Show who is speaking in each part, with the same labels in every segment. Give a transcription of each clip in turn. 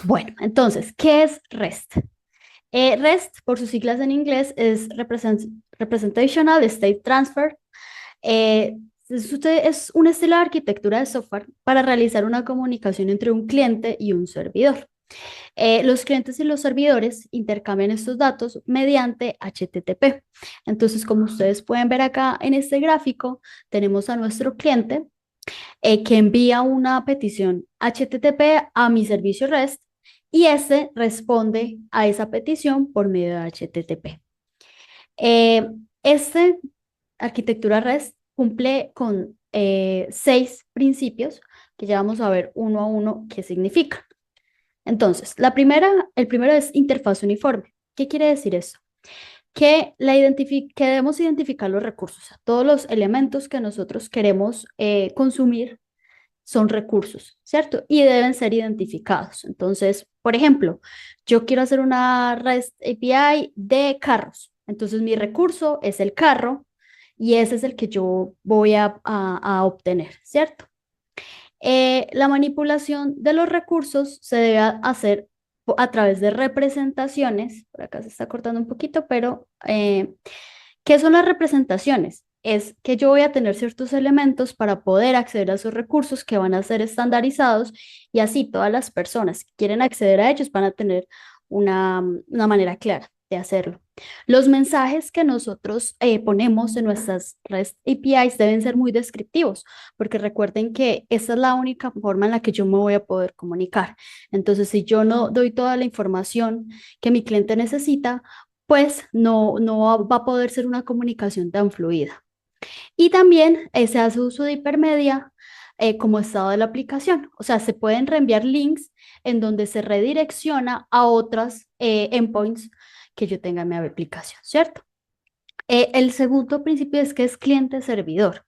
Speaker 1: Bueno, entonces, ¿qué es REST? REST, por sus siglas en inglés, es Representational State Transfer. Eh, es un estilo de arquitectura de software para realizar una comunicación entre un cliente y un servidor. Los clientes y los servidores intercambian estos datos mediante HTTP. Entonces, como ustedes pueden ver acá en este gráfico, tenemos a nuestro cliente que envía una petición HTTP a mi servicio REST y este responde a esa petición por medio de HTTP. Eh, este arquitectura REST cumple con 6 principios que ya vamos a ver uno a uno qué significa. Entonces, el primero es interfaz uniforme. ¿Qué quiere decir eso? Que debemos identificar los recursos, todos los elementos que nosotros queremos consumir son recursos, ¿cierto? Y deben ser identificados. Entonces, por ejemplo, yo quiero hacer una REST API de carros. Entonces, mi recurso es el carro y ese es el que yo voy a obtener, ¿cierto? La manipulación de los recursos se debe hacer a través de representaciones. Por acá se está cortando un poquito, pero ¿qué son las representaciones? Es que yo voy a tener ciertos elementos para poder acceder a esos recursos que van a ser estandarizados y así todas las personas que quieren acceder a ellos van a tener una manera clara de hacerlo. Los mensajes que nosotros ponemos en nuestras REST APIs deben ser muy descriptivos, porque recuerden que esa es la única forma en la que yo me voy a poder comunicar. Entonces, si yo no doy toda la información que mi cliente necesita, pues no va a poder ser una comunicación tan fluida. Y también se hace uso de hipermedia como estado de la aplicación. O sea, se pueden reenviar links en donde se redirecciona a otras endpoints que yo tenga en mi aplicación, ¿cierto? El segundo principio es que es cliente-servidor.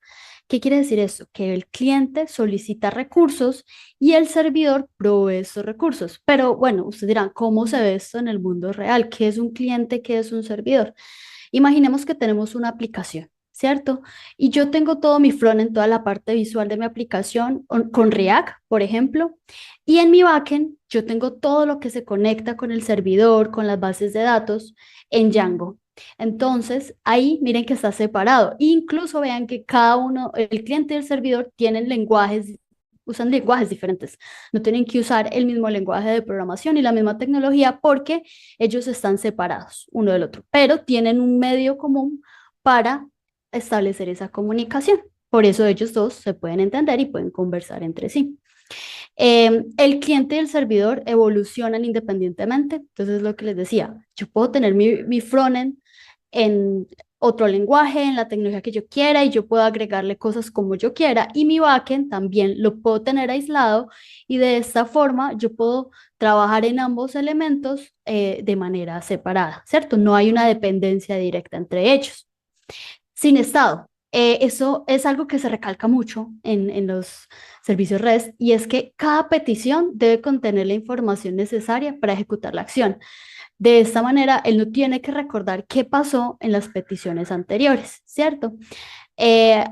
Speaker 1: ¿Qué quiere decir eso? Que el cliente solicita recursos y el servidor provee esos recursos. Pero bueno, ustedes dirán, ¿cómo se ve esto en el mundo real? ¿Qué es un cliente? ¿Qué es un servidor? Imaginemos que tenemos una aplicación, ¿cierto? Y yo tengo todo mi front en toda la parte visual de mi aplicación con React, por ejemplo, y en mi backend yo tengo todo lo que se conecta con el servidor, con las bases de datos en Django. Entonces, ahí miren que está separado. Incluso vean que cada uno, el cliente y el servidor, tienen lenguajes, usan lenguajes diferentes. No tienen que usar el mismo lenguaje de programación y la misma tecnología porque ellos están separados uno del otro, pero tienen un medio común para establecer esa comunicación. Por eso ellos dos se pueden entender y pueden conversar entre sí. El cliente y el servidor evolucionan independientemente. Entonces, lo que les decía, yo puedo tener mi frontend en otro lenguaje, en la tecnología que yo quiera y yo puedo agregarle cosas como yo quiera y mi backend también lo puedo tener aislado y de esta forma yo puedo trabajar en ambos elementos de manera separada, ¿cierto? No hay una dependencia directa entre ellos. Sin estado. Eso es algo que se recalca mucho en los servicios REST y es que cada petición debe contener la información necesaria para ejecutar la acción. De esta manera, él no tiene que recordar qué pasó en las peticiones anteriores, ¿cierto? Eh,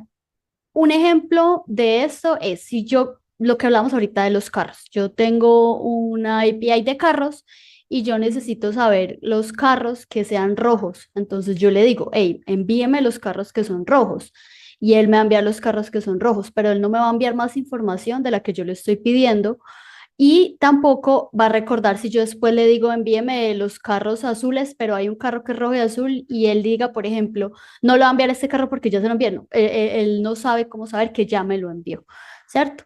Speaker 1: un ejemplo de esto es si yo, lo que hablamos ahorita de los carros, yo tengo una API de carros y yo necesito saber los carros que sean rojos. Entonces yo le digo, hey, envíeme los carros que son rojos. Y él me va a enviar los carros que son rojos, pero él no me va a enviar más información de la que yo le estoy pidiendo y tampoco va a recordar si yo después le digo, envíeme los carros azules, pero hay un carro que es rojo y azul, y él diga, por ejemplo, no le va a enviar este carro porque ya se lo envié. No, él no sabe cómo saber que ya me lo envió, ¿cierto?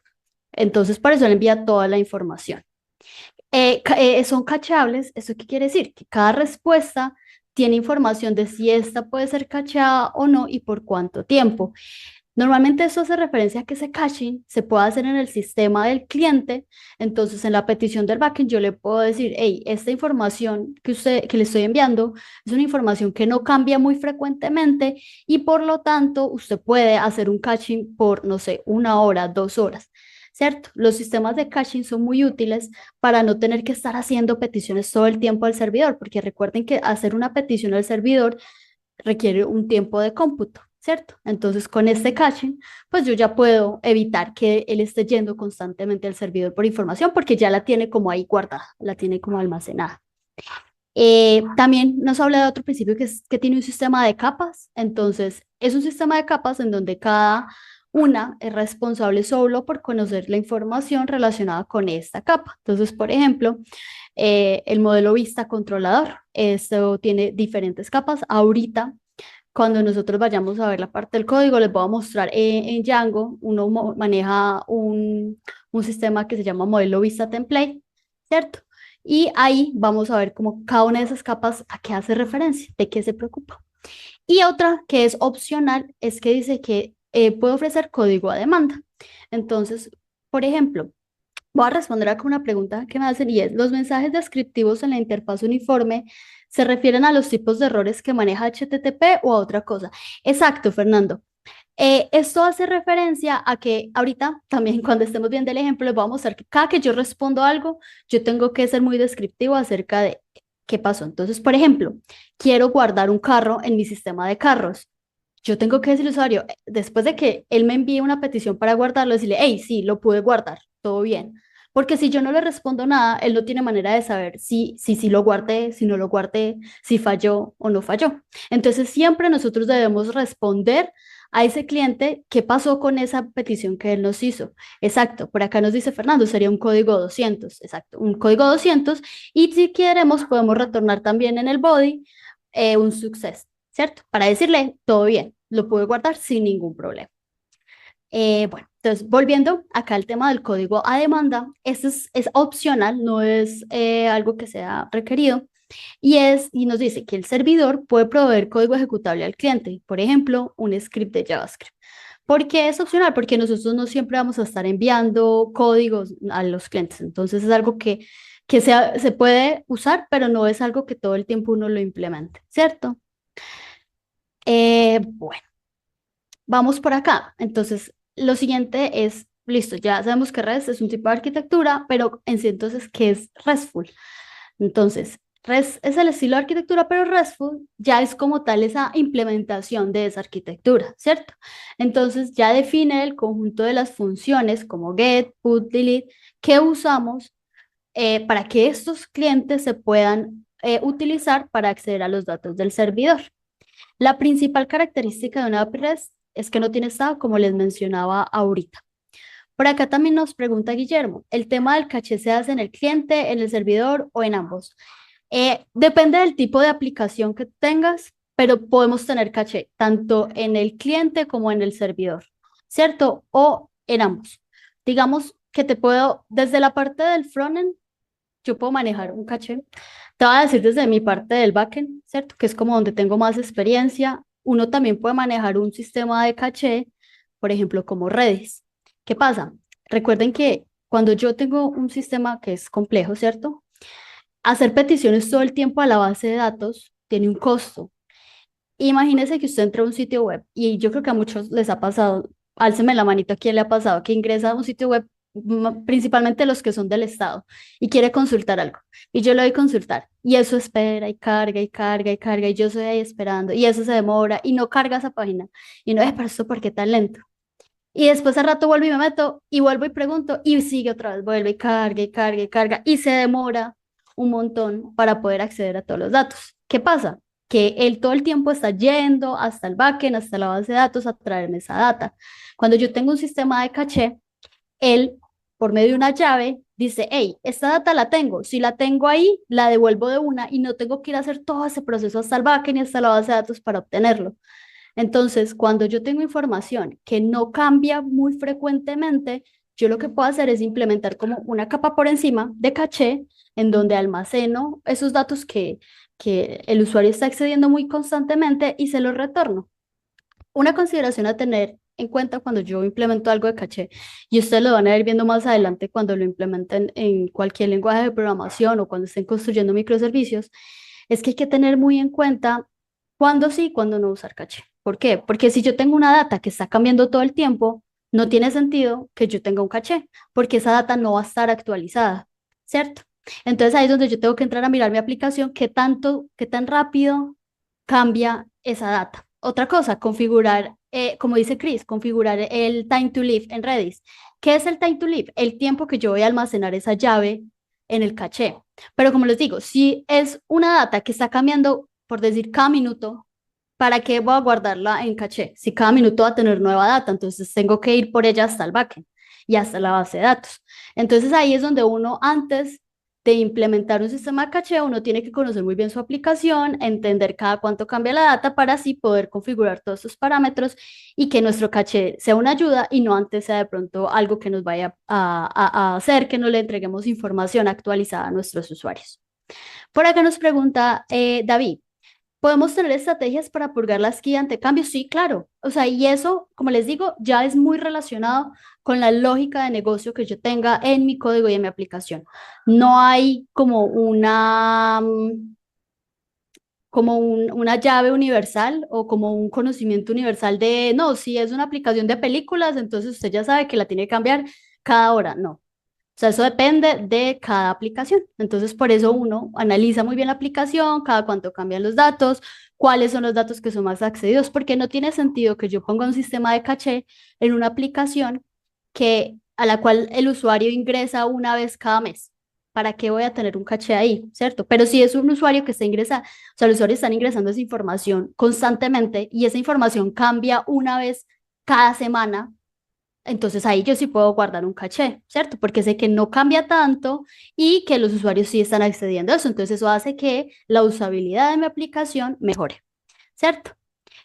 Speaker 1: Entonces, por eso le envía toda la información. Son cachables, ¿eso qué quiere decir? Que cada respuesta tiene información de si esta puede ser cachada o no y por cuánto tiempo. Normalmente eso hace referencia a que ese caching se puede hacer en el sistema del cliente. Entonces, en la petición del backend yo le puedo decir, hey, esta información que le estoy enviando es una información que no cambia muy frecuentemente y por lo tanto usted puede hacer un caching por, no sé, 1 hora, 2 horas. ¿Cierto? Los sistemas de caching son muy útiles para no tener que estar haciendo peticiones todo el tiempo al servidor, porque recuerden que hacer una petición al servidor requiere un tiempo de cómputo. ¿cierto? Entonces, con este caching, pues yo ya puedo evitar que él esté yendo constantemente al servidor por información porque ya la tiene como ahí guardada, la tiene como almacenada. También nos habla de otro principio que es que tiene un sistema de capas. Entonces, es un sistema de capas en donde cada una es responsable solo por conocer la información relacionada con esta capa. Entonces, por ejemplo, el modelo vista controlador, esto tiene diferentes capas. Ahorita, cuando nosotros vayamos a ver la parte del código, les voy a mostrar en Django, uno maneja un sistema que se llama modelo vista template, ¿cierto? Y ahí vamos a ver cómo cada una de esas capas a qué hace referencia, de qué se preocupa. Y otra que es opcional es que dice que puede ofrecer código a demanda. Entonces, por ejemplo, voy a responder acá una pregunta que me hacen y es, ¿los mensajes descriptivos en la interfaz uniforme se refieren a los tipos de errores que maneja HTTP o a otra cosa? Exacto, Fernando. Esto hace referencia a que ahorita también cuando estemos viendo el ejemplo les voy a mostrar que cada que yo respondo algo, yo tengo que ser muy descriptivo acerca de qué pasó. Entonces, por ejemplo, quiero guardar un carro en mi sistema de carros. Yo tengo que decirle al usuario, después de que él me envíe una petición para guardarlo, decirle, hey, sí, lo pude guardar, todo bien. Porque si yo no le respondo nada, él no tiene manera de saber si lo guardé, si no lo guardé, si falló o no falló. Entonces, siempre nosotros debemos responder a ese cliente qué pasó con esa petición que él nos hizo. Exacto, por acá nos dice Fernando, sería un código 200, exacto, un código 200. Y si queremos, podemos retornar también en el body un success, ¿cierto? Para decirle, todo bien, lo pude guardar sin ningún problema. Bueno, entonces volviendo acá al tema del código a demanda, esto es opcional, no es algo que sea requerido, y nos dice que el servidor puede proveer código ejecutable al cliente, por ejemplo, un script de JavaScript. ¿Por qué es opcional? Porque nosotros no siempre vamos a estar enviando códigos a los clientes, entonces es algo que se puede usar, pero no es algo que todo el tiempo uno lo implemente, ¿cierto? Bueno, vamos por acá. Entonces, lo siguiente es, listo, ya sabemos que REST es un tipo de arquitectura, pero en sí entonces, ¿qué es RESTful? Entonces, REST es el estilo de arquitectura, pero RESTful ya es como tal esa implementación de esa arquitectura, ¿cierto? Entonces, ya define el conjunto de las funciones como get, put, delete, que usamos para que estos clientes se puedan utilizar para acceder a los datos del servidor. La principal característica de una API REST es que no tiene estado, como les mencionaba ahorita. Por acá también nos pregunta Guillermo, ¿el tema del caché se hace en el cliente, en el servidor o en ambos? Depende del tipo de aplicación que tengas, pero podemos tener caché tanto en el cliente como en el servidor, ¿cierto? O en ambos. Digamos que te puedo, desde la parte del frontend, yo puedo manejar un caché. Te voy a decir desde mi parte del backend, ¿cierto? Que es como donde tengo más experiencia. Uno también puede manejar un sistema de caché, por ejemplo, como Redis. ¿Qué pasa? Recuerden que cuando yo tengo un sistema que es complejo, ¿cierto? Hacer peticiones todo el tiempo a la base de datos tiene un costo. Imagínese que usted entra a un sitio web y yo creo que a muchos les ha pasado, álceme la manito a quién le ha pasado, que ingresa a un sitio web, principalmente los que son del Estado, y quiere consultar algo. Y yo le doy consultar y eso espera y carga y carga y carga y yo estoy ahí esperando y eso se demora y no carga esa página. Y no es para esto, ¿por qué tan lento? Y después al rato vuelvo y me meto y vuelvo y pregunto y sigue otra vez, vuelve y carga y carga y carga y se demora un montón para poder acceder a todos los datos. ¿Qué pasa? Que él todo el tiempo está yendo hasta el backend, hasta la base de datos a traerme esa data. Cuando yo tengo un sistema de caché, él, por medio de una llave, dice, hey, esta data la tengo. Si la tengo ahí, la devuelvo de una y no tengo que ir a hacer todo ese proceso hasta el backend y hasta la base de datos para obtenerlo. Entonces, cuando yo tengo información que no cambia muy frecuentemente, yo lo que puedo hacer es implementar como una capa por encima de caché en donde almaceno esos datos que el usuario está accediendo muy constantemente y se los retorno. Una consideración a tener en cuenta cuando yo implemento algo de caché, y ustedes lo van a ir viendo más adelante cuando lo implementen en cualquier lenguaje de programación o cuando estén construyendo microservicios, es que hay que tener muy en cuenta cuándo sí y cuándo no usar caché. ¿Por qué? Porque si yo tengo una data que está cambiando todo el tiempo, no tiene sentido que yo tenga un caché, porque esa data no va a estar actualizada, ¿cierto? Entonces ahí es donde yo tengo que entrar a mirar mi aplicación, qué tanto, qué tan rápido cambia esa data. Otra cosa, configurar, como dice Chris, configurar el time to live en Redis. ¿Qué es el time to live? El tiempo que yo voy a almacenar esa llave en el caché. Pero como les digo, si es una data que está cambiando, por decir, cada minuto, ¿para qué voy a guardarla en caché? Si cada minuto va a tener nueva data, entonces tengo que ir por ella hasta el backend y hasta la base de datos. Entonces ahí es donde uno antes de implementar un sistema de caché, uno tiene que conocer muy bien su aplicación, entender cada cuánto cambia la data para así poder configurar todos estos parámetros y que nuestro caché sea una ayuda y no antes sea de pronto algo que nos vaya a hacer que no le entreguemos información actualizada a nuestros usuarios. Por acá nos pregunta David. ¿Podemos tener estrategias para purgar la esquina ante cambios? Sí, claro. O sea, y eso, como les digo, ya es muy relacionado con la lógica de negocio que yo tenga en mi código y en mi aplicación. No hay como una llave universal o como un conocimiento universal de, no, si es una aplicación de películas, entonces usted ya sabe que la tiene que cambiar cada hora. No. O sea, eso depende de cada aplicación. Entonces, por eso uno analiza muy bien la aplicación, cada cuánto cambian los datos, cuáles son los datos que son más accedidos, porque no tiene sentido que yo ponga un sistema de caché en una aplicación a la cual el usuario ingresa una vez cada mes. ¿Para qué voy a tener un caché ahí? ¿Cierto? Pero si es un usuario que está ingresando, o sea, los usuarios están ingresando esa información constantemente y esa información cambia una vez cada semana, entonces ahí yo sí puedo guardar un caché, ¿cierto? Porque sé que no cambia tanto y que los usuarios sí están accediendo a eso. Entonces eso hace que la usabilidad de mi aplicación mejore, ¿cierto?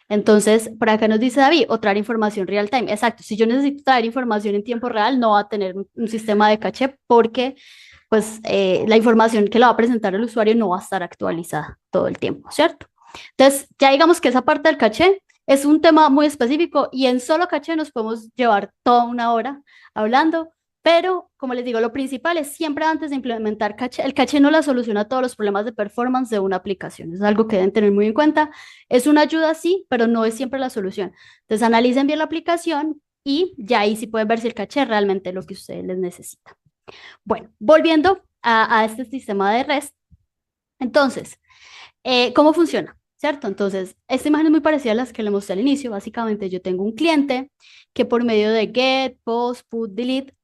Speaker 1: Entonces, por acá nos dice David, o traer información real time. Exacto, si yo necesito traer información en tiempo real, no va a tener un sistema de caché porque pues la información que le va a presentar el usuario no va a estar actualizada todo el tiempo, ¿cierto? Entonces, ya digamos que esa parte del caché es un tema muy específico y en solo caché nos podemos llevar toda una hora hablando, pero como les digo, lo principal es siempre antes de implementar caché, el caché no la soluciona todos los problemas de performance de una aplicación, es algo que deben tener muy en cuenta. Es una ayuda, sí, pero no es siempre la solución. Entonces, analicen bien la aplicación y ya ahí sí pueden ver si el caché es realmente lo que ustedes les necesitan. Bueno, volviendo a este sistema de REST, entonces, ¿cómo funciona? ¿Cierto? Entonces, esta imagen es muy parecida a las que le mostré al inicio. Básicamente, yo tengo un cliente que por medio de get, post, put, delete,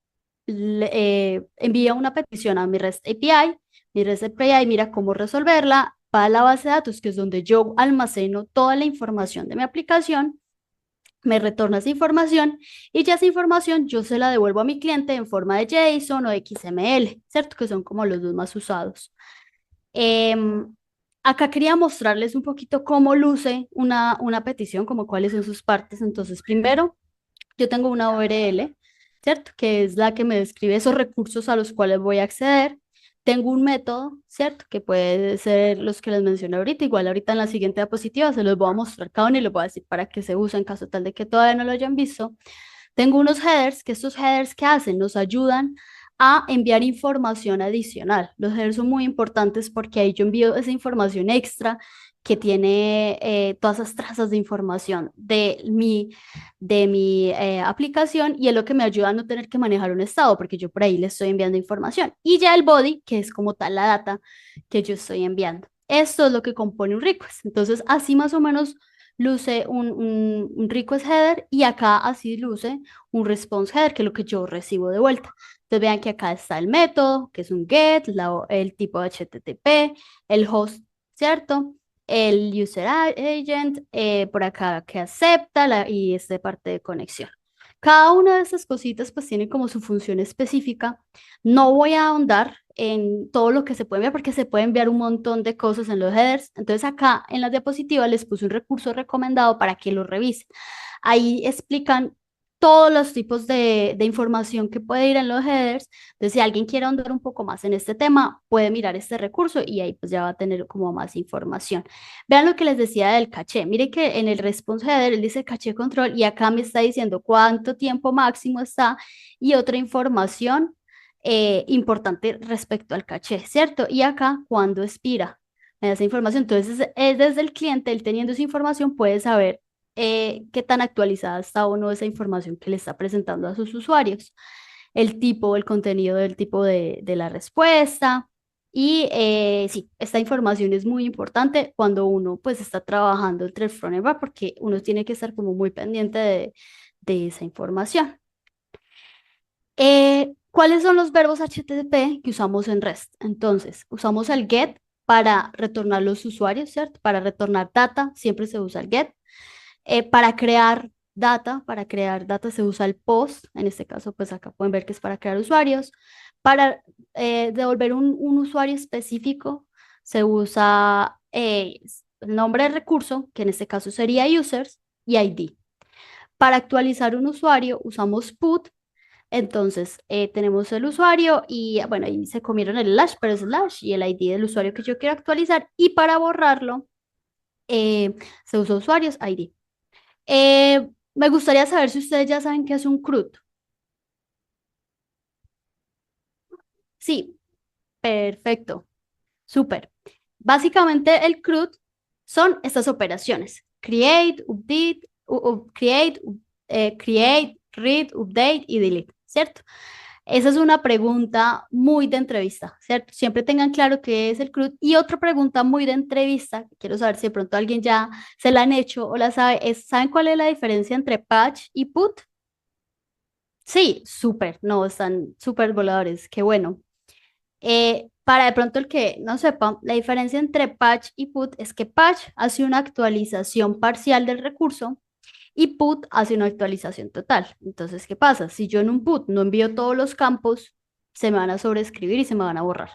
Speaker 1: envía una petición a mi REST API. Mi REST API mira cómo resolverla, va a la base de datos, que es donde yo almaceno toda la información de mi aplicación, me retorna esa información y ya esa información yo se la devuelvo a mi cliente en forma de JSON o XML, ¿cierto? Que son como los dos más usados. Em, Acá quería mostrarles un poquito cómo luce una petición, como cuáles son sus partes. Entonces, primero, yo tengo una URL, ¿cierto? Que es la que me describe esos recursos a los cuales voy a acceder. Tengo un método, ¿cierto? Que puede ser los que les mencioné ahorita. Igual ahorita en la siguiente diapositiva se los voy a mostrar cada uno y les voy a decir para qué se usa en caso tal de que todavía no lo hayan visto. Tengo unos headers, que estos headers, ¿qué hacen? Nos ayudan a enviar información adicional. Los headers son muy importantes porque ahí yo envío esa información extra que tiene todas esas trazas de información de mi aplicación y es lo que me ayuda a no tener que manejar un estado porque yo por ahí le estoy enviando información. Y ya el body, que es como tal la data que yo estoy enviando. Esto es lo que compone un request. Entonces, así más o menos luce un request header y acá así luce un response header, que es lo que yo recibo de vuelta. Entonces vean que acá está el método, que es un get, el tipo de HTTP, el host, ¿cierto? El user agent, por acá que acepta y esta parte de conexión. Cada una de estas cositas pues tiene como su función específica. No voy a ahondar en todo lo que se puede enviar porque se puede enviar un montón de cosas en los headers. Entonces acá en las diapositivas les puse un recurso recomendado para que lo revisen. Ahí explican todos los tipos de información que puede ir en los headers. Entonces, si alguien quiere ahondar un poco más en este tema, puede mirar este recurso y ahí pues ya va a tener como más información. Vean lo que les decía del caché. Mire que en el response header él dice caché control y acá me está diciendo cuánto tiempo máximo está y otra información importante respecto al caché, ¿cierto? Y acá cuándo expira esa información. Entonces, es desde el cliente, él teniendo esa información puede saber qué tan actualizada está o no esa información que le está presentando a sus usuarios, el tipo, el contenido del tipo de la respuesta. Y sí, esta información es muy importante cuando uno pues está trabajando entre el front y el back porque uno tiene que estar como muy pendiente de esa información. ¿Cuáles son los verbos HTTP que usamos en REST? Entonces, usamos el get para retornar los usuarios, ¿cierto? Para retornar data, siempre se usa el get. Para crear data se usa el post, en este caso, pues acá pueden ver que es para crear usuarios. Para devolver un usuario específico se usa el nombre del recurso, que en este caso sería users, y ID. Para actualizar un usuario usamos put, entonces tenemos el usuario y bueno, ahí se comieron el slash, pero es slash y el ID del usuario que yo quiero actualizar, y para borrarlo se usa usuarios ID. Me gustaría saber si ustedes ya saben qué es un CRUD. Sí, perfecto, súper. Básicamente el CRUD son estas operaciones: create, update, create, read, update y delete, ¿cierto? Esa es una pregunta muy de entrevista, ¿cierto? Siempre tengan claro qué es el CRUD. Y otra pregunta muy de entrevista, quiero saber si de pronto alguien ya se la han hecho o la sabe, es, ¿saben cuál es la diferencia entre patch y put? Sí, súper, no, están súper voladores, qué bueno. Para de pronto el que no sepa, la diferencia entre patch y put es que patch hace una actualización parcial del recurso y put hace una actualización total. Entonces, ¿qué pasa? Si yo en un put no envío todos los campos, se me van a sobreescribir y se me van a borrar,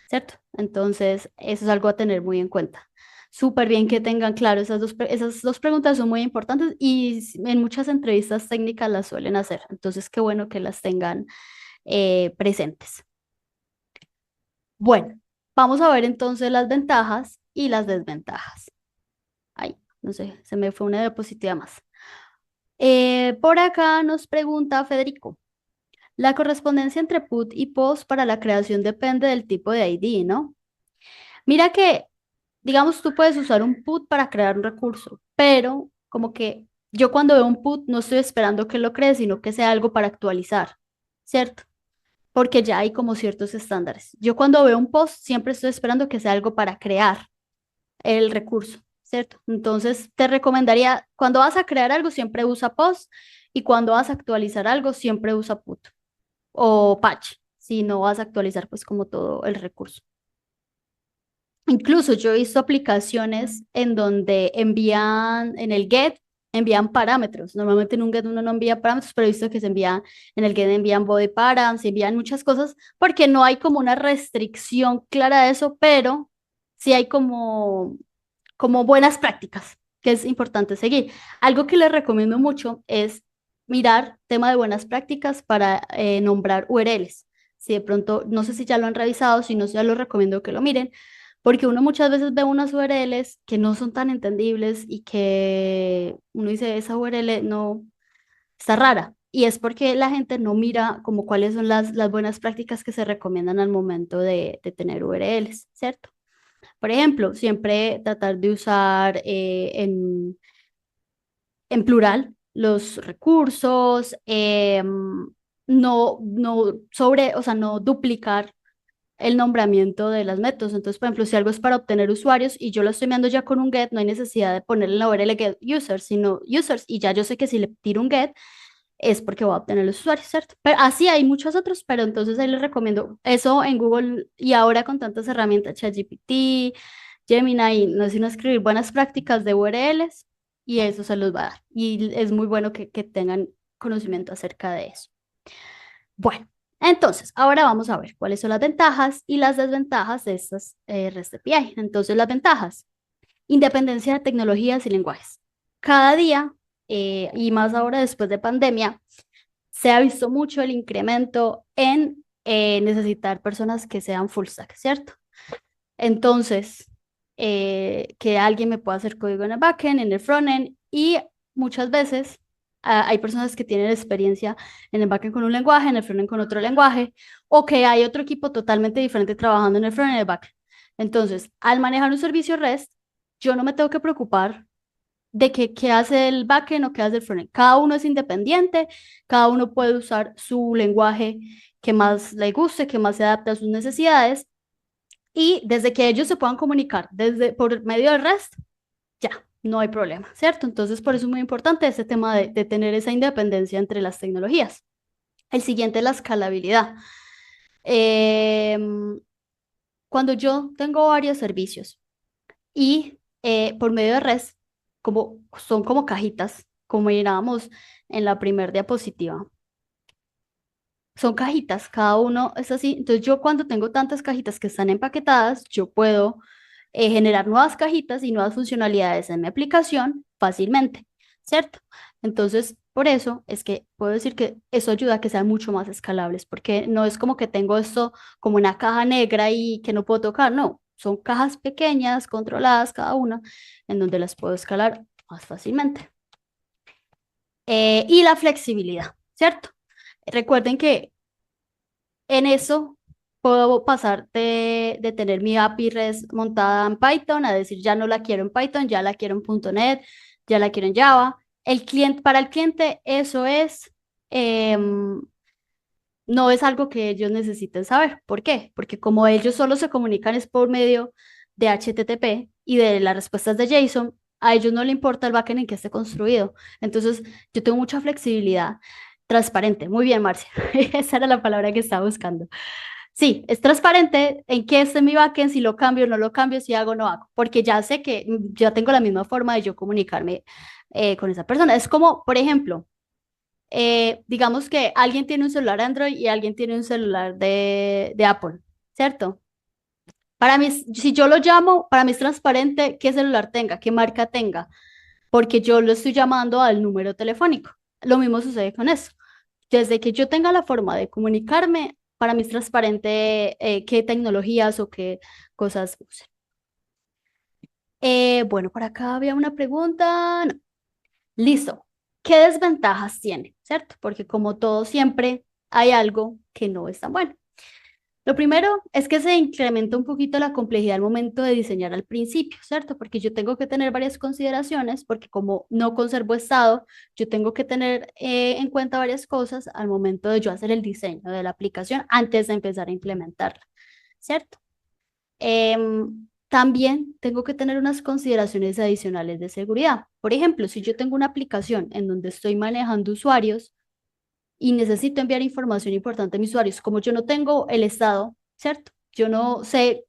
Speaker 1: ¿cierto? Entonces, eso es algo a tener muy en cuenta. Súper bien que tengan claro esas dos preguntas, son muy importantes y en muchas entrevistas técnicas las suelen hacer. Entonces, qué bueno que las tengan presentes. Bueno, vamos a ver entonces las ventajas y las desventajas. Ay, no sé, se me fue una diapositiva más. Por acá nos pregunta Federico, la correspondencia entre put y post para la creación depende del tipo de ID, ¿no? Mira que, digamos, tú puedes usar un put para crear un recurso, pero como que yo cuando veo un put no estoy esperando que lo cree, sino que sea algo para actualizar, ¿cierto? Porque ya hay como ciertos estándares. Yo cuando veo un post siempre estoy esperando que sea algo para crear el recurso, ¿cierto? Entonces te recomendaría, cuando vas a crear algo, siempre usa post, y cuando vas a actualizar algo, siempre usa put o patch, si no vas a actualizar pues como todo el recurso. Incluso yo he visto aplicaciones en donde envían en el get, envían parámetros. Normalmente en un get uno no envía parámetros, pero he visto que se envían en el get, envían body params, se envían muchas cosas, porque no hay como una restricción clara de eso, pero sí hay como buenas prácticas que es importante seguir. Algo que les recomiendo mucho es mirar tema de buenas prácticas para nombrar URLs. Si de pronto, no sé si ya lo han revisado, si no, ya lo recomiendo que lo miren, porque uno muchas veces ve unas URLs que no son tan entendibles y que uno dice, esa URL no está rara. Y es porque la gente no mira como cuáles son las buenas prácticas que se recomiendan al momento de tener URLs, ¿cierto? Por ejemplo, siempre tratar de usar en plural los recursos, o sea, no duplicar el nombramiento de las métodos. Entonces, por ejemplo, si algo es para obtener usuarios y yo lo estoy enviando ya con un get, no hay necesidad de ponerle en la URL get users, sino users, y ya yo sé que si le tiro un get es porque voy a obtener los usuarios, ¿cierto? Pero así hay muchos otros, pero entonces ahí les recomiendo eso en Google, y ahora con tantas herramientas, ChatGPT, Gemini, no es sino escribir buenas prácticas de URLs y eso se los va a dar. Y es muy bueno que tengan conocimiento acerca de eso. Bueno, entonces, ahora vamos a ver cuáles son las ventajas y las desventajas de estas REST API. Entonces, las ventajas: independencia de tecnologías y lenguajes. Cada día, y más ahora después de pandemia, se ha visto mucho el incremento en necesitar personas que sean full stack, ¿cierto? Entonces, que alguien me pueda hacer código en el backend, en el frontend, y muchas veces hay personas que tienen experiencia en el backend con un lenguaje, en el frontend con otro lenguaje, o que hay otro equipo totalmente diferente trabajando en el frontend y el backend. Entonces, al manejar un servicio REST, yo no me tengo que preocupar de que qué hace el backend o qué hace el frontend. Cada uno es independiente, cada uno puede usar su lenguaje que más le guste, que más se adapte a sus necesidades, Y desde que ellos se puedan comunicar por medio del REST, ya, no hay problema, ¿cierto? Entonces, por eso es muy importante ese tema de tener esa independencia entre las tecnologías. El siguiente es la escalabilidad. Eh, Cuando yo tengo varios servicios y por medio de REST, como son como cajitas, como mirábamos en la primera diapositiva, son cajitas, cada uno es así. Entonces yo cuando tengo tantas cajitas que están empaquetadas, yo puedo generar nuevas cajitas y nuevas funcionalidades en mi aplicación fácilmente, ¿cierto? Entonces, por eso es que puedo decir que eso ayuda a que sean mucho más escalables, porque no es como que tengo esto como una caja negra y que no puedo tocar, no, son cajas pequeñas, controladas cada una, en donde las puedo escalar más fácilmente. Y la flexibilidad, ¿cierto? Recuerden que en eso puedo pasar de tener mi API REST montada en Python a decir ya no la quiero en Python, ya la quiero en .NET, ya la quiero en Java. El cliente, para el cliente eso es, no es algo que ellos necesiten saber. ¿Por qué? Porque como ellos solo se comunican es por medio de HTTP y de las respuestas de JSON, a ellos no le importa el backend en que esté construido. Entonces, yo tengo mucha flexibilidad. Transparente. Muy bien, Marcia. Esa era la palabra que estaba buscando. Sí, es transparente en qué esté mi backend, si lo cambio o no lo cambio, si hago o no hago, porque ya sé que ya tengo la misma forma de yo comunicarme con esa persona. Es como, por ejemplo, digamos que alguien tiene un celular Android y alguien tiene un celular de Apple, ¿cierto? Para mí, si yo lo llamo, para mí es transparente qué celular tenga, qué marca tenga, porque yo lo estoy llamando al número telefónico. Lo mismo sucede con eso. Desde que yo tenga la forma de comunicarme, para mí es transparente qué tecnologías o qué cosas usen. Bueno, por acá había una pregunta. No. Listo. ¿Qué desventajas tiene? ¿Cierto? Porque como todo siempre hay algo que no es tan bueno. Lo primero es que se incrementa un poquito la complejidad al momento de diseñar al principio, ¿cierto? Porque yo tengo que tener varias consideraciones, porque como no conservo estado, yo tengo que tener en cuenta varias cosas al momento de yo hacer el diseño de la aplicación antes de empezar a implementarla, ¿cierto? También tengo que tener unas consideraciones adicionales de seguridad. Por ejemplo, si yo tengo una aplicación en donde estoy manejando usuarios, y necesito enviar información importante a mis usuarios. Como yo no tengo el estado, ¿cierto? Yo no sé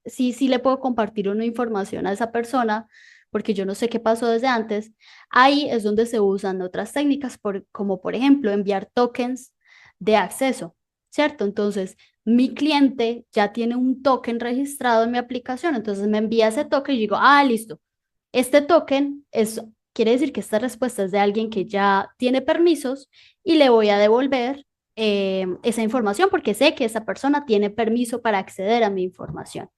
Speaker 1: si le puedo compartir una información a esa persona porque yo no sé qué pasó desde antes. Ahí es donde se usan otras técnicas, como por ejemplo enviar tokens de acceso, ¿cierto? Entonces, mi cliente ya tiene un token registrado en mi aplicación, entonces me envía ese token y digo, ah, listo, este token quiere decir que esta respuesta es de alguien que ya tiene permisos y le voy a devolver esa información porque sé que esa persona tiene permiso para acceder a mi información.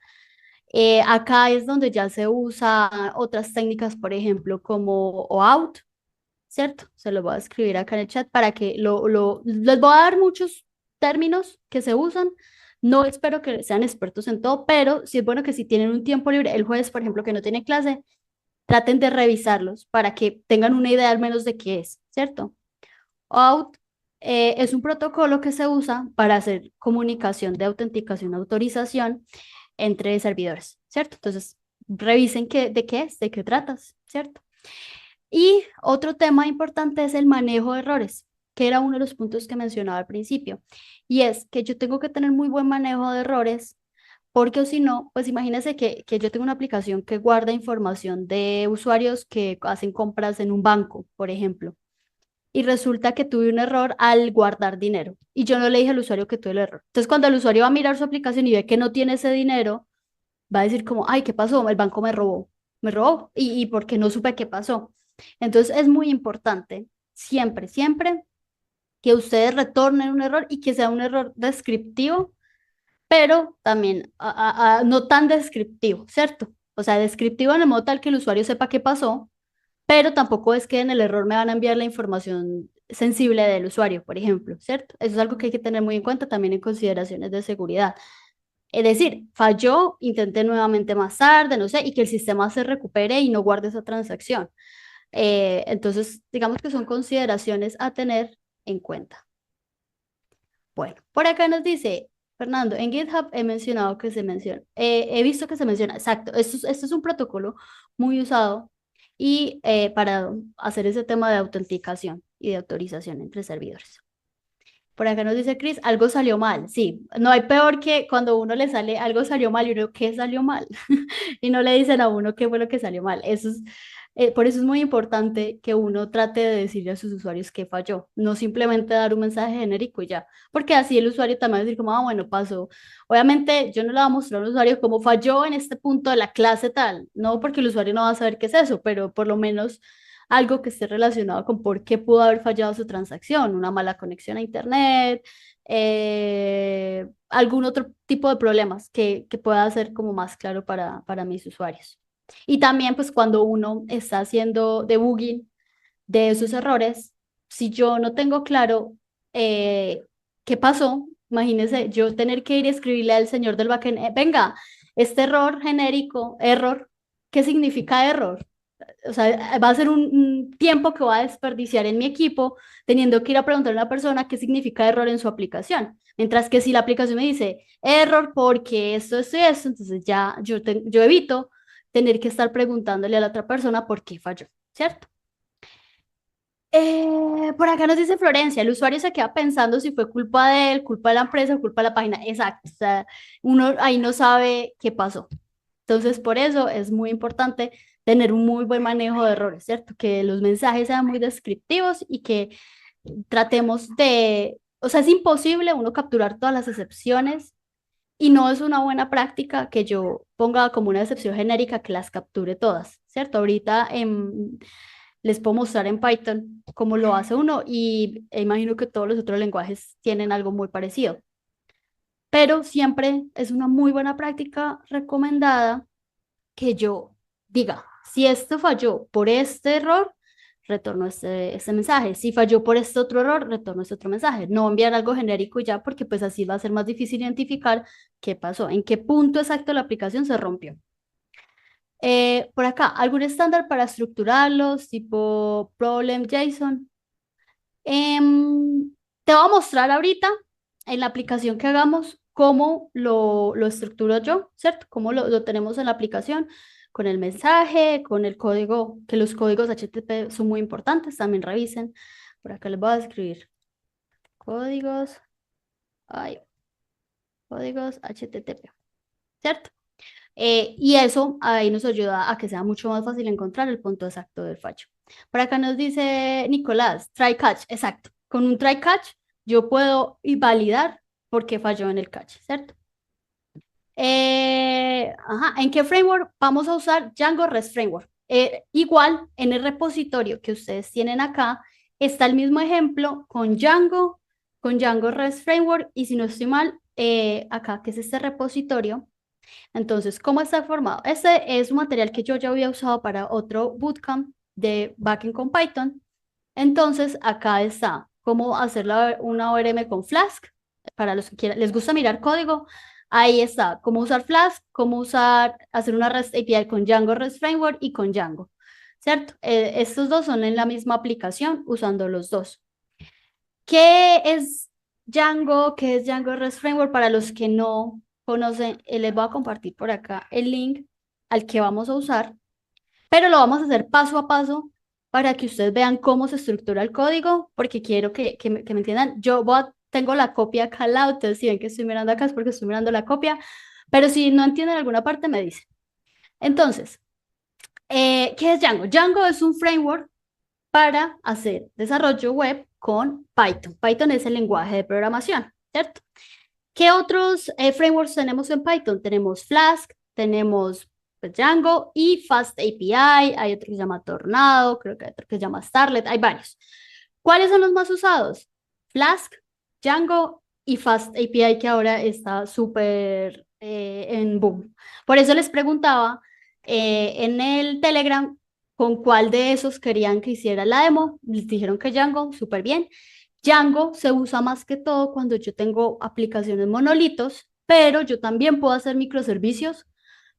Speaker 1: Acá es donde ya se usa otras técnicas, por ejemplo, como OAuth, ¿cierto? Se lo voy a escribir acá en el chat para que les voy a dar muchos términos que se usan. No espero que sean expertos en todo, pero sí es bueno que si tienen un tiempo libre, el jueves, por ejemplo, que no tiene clase, traten de revisarlos para que tengan una idea al menos de qué es, ¿cierto? OAuth es un protocolo que se usa para hacer comunicación de autenticación, autorización entre servidores, ¿cierto? Entonces, revisen de qué es, de qué tratas, ¿cierto? Y otro tema importante es el manejo de errores, que era uno de los puntos que mencionaba al principio. Y es que yo tengo que tener muy buen manejo de errores porque o si no, pues imagínense que yo tengo una aplicación que guarda información de usuarios que hacen compras en un banco, por ejemplo, y resulta que tuve un error al guardar dinero y yo no le dije al usuario que tuve el error. Entonces, cuando el usuario va a mirar su aplicación y ve que no tiene ese dinero, va a decir como, ay, ¿qué pasó? El banco me robó y porque no supe qué pasó. Entonces, es muy importante siempre, siempre que ustedes retornen un error y que sea un error descriptivo pero también no tan descriptivo, ¿cierto? O sea, descriptivo en el modo tal que el usuario sepa qué pasó, pero tampoco es que en el error me van a enviar la información sensible del usuario, por ejemplo, ¿cierto? Eso es algo que hay que tener muy en cuenta también en consideraciones de seguridad. Es decir, falló, intenté nuevamente más tarde, no sé, y que el sistema se recupere y no guarde esa transacción. Entonces, digamos que son consideraciones a tener en cuenta. Bueno, por acá nos dice, Fernando, en GitHub he mencionado que se menciona, he visto que se menciona, exacto, esto es un protocolo muy usado y para hacer ese tema de autenticación y de autorización entre servidores. Por acá nos dice Chris, algo salió mal. Sí, no hay peor que cuando uno le sale algo salió mal y uno, ¿qué salió mal? Y no le dicen a uno qué fue lo que salió mal. Por eso es muy importante que uno trate de decirle a sus usuarios qué falló, no simplemente dar un mensaje genérico y ya, porque así el usuario también va a decir como, bueno, pasó. Obviamente yo no le voy a mostrar al usuario cómo falló en este punto de la clase tal, no porque el usuario no va a saber qué es eso, pero por lo menos algo que esté relacionado con por qué pudo haber fallado su transacción, una mala conexión a Internet, algún otro tipo de problemas que pueda ser como más claro para mis usuarios. Y también pues cuando uno está haciendo debugging de esos errores, si yo no tengo claro qué pasó, imagínese yo tener que ir a escribirle al señor del backend, venga, este error genérico, error, ¿qué significa error? O sea, va a ser un tiempo que va a desperdiciar en mi equipo teniendo que ir a preguntarle a una persona qué significa error en su aplicación. Mientras que si la aplicación me dice error porque esto y esto, entonces ya yo evito tener que estar preguntándole a la otra persona por qué falló, ¿cierto? Por acá nos dice Florencia, el usuario se queda pensando si fue culpa de él, culpa de la empresa o culpa de la página. Exacto, o sea, uno ahí no sabe qué pasó. Entonces, por eso es muy importante tener un muy buen manejo de errores, ¿cierto? Que los mensajes sean muy descriptivos y que tratemos de, o sea, es imposible uno capturar todas las excepciones y no es una buena práctica que yo ponga como una excepción genérica que las capture todas, ¿cierto? Ahorita les puedo mostrar en Python cómo lo hace uno y imagino que todos los otros lenguajes tienen algo muy parecido. Pero siempre es una muy buena práctica recomendada que yo diga, si esto falló por este error, retorno este mensaje. Si falló por este otro error, retorno este otro mensaje. No enviar algo genérico y ya, porque pues así va a ser más difícil identificar qué pasó, en qué punto exacto la aplicación se rompió. Por acá, ¿algún estándar para estructurarlos, tipo problem JSON? Te voy a mostrar ahorita en la aplicación que hagamos cómo lo estructuro yo, ¿cierto? Cómo lo tenemos en la aplicación, con el mensaje, con el código, que los códigos HTTP son muy importantes, también revisen. Por acá les voy a escribir códigos, ay, códigos HTTP, ¿cierto? Y eso ahí nos ayuda a que sea mucho más fácil encontrar el punto exacto del fallo. Por acá nos dice Nicolás, try catch, exacto. Con un try catch yo puedo validar por qué falló en el catch, ¿cierto? Ajá, ¿en qué framework vamos a usar Django REST Framework? Igual en el repositorio que ustedes tienen acá está el mismo ejemplo con Django REST Framework y si no estoy mal, acá que es este repositorio. Entonces, ¿cómo está formado? Este es un material que yo ya había usado para otro bootcamp de backend con Python. Entonces, acá está cómo hacer una ORM con Flask. Para los que quieran, les gusta mirar código, ahí está cómo usar Flask, cómo hacer una REST API con Django REST Framework y con Django, ¿cierto? Estos dos son en la misma aplicación usando los dos. ¿Qué es Django? ¿Qué es Django REST Framework? Para los que no conocen, les voy a compartir por acá el link al que vamos a usar, pero lo vamos a hacer paso a paso para que ustedes vean cómo se estructura el código, porque quiero que me entiendan. Tengo la copia acá al lado, entonces si ven que estoy mirando acá es porque estoy mirando la copia, pero si no entienden alguna parte me dicen. Entonces, ¿qué es Django? Django es un framework para hacer desarrollo web con Python. Python es el lenguaje de programación, ¿cierto? ¿Qué otros frameworks tenemos en Python? Tenemos Flask, tenemos pues, Django y Fast API, hay otro que se llama Tornado, creo que hay otro que se llama Starlet, hay varios. ¿Cuáles son los más usados? Flask, Django y Fast API que ahora está súper en boom. Por eso les preguntaba en el Telegram con cuál de esos querían que hiciera la demo. Les dijeron que Django, súper bien. Django se usa más que todo cuando yo tengo aplicaciones monolitos, pero yo también puedo hacer microservicios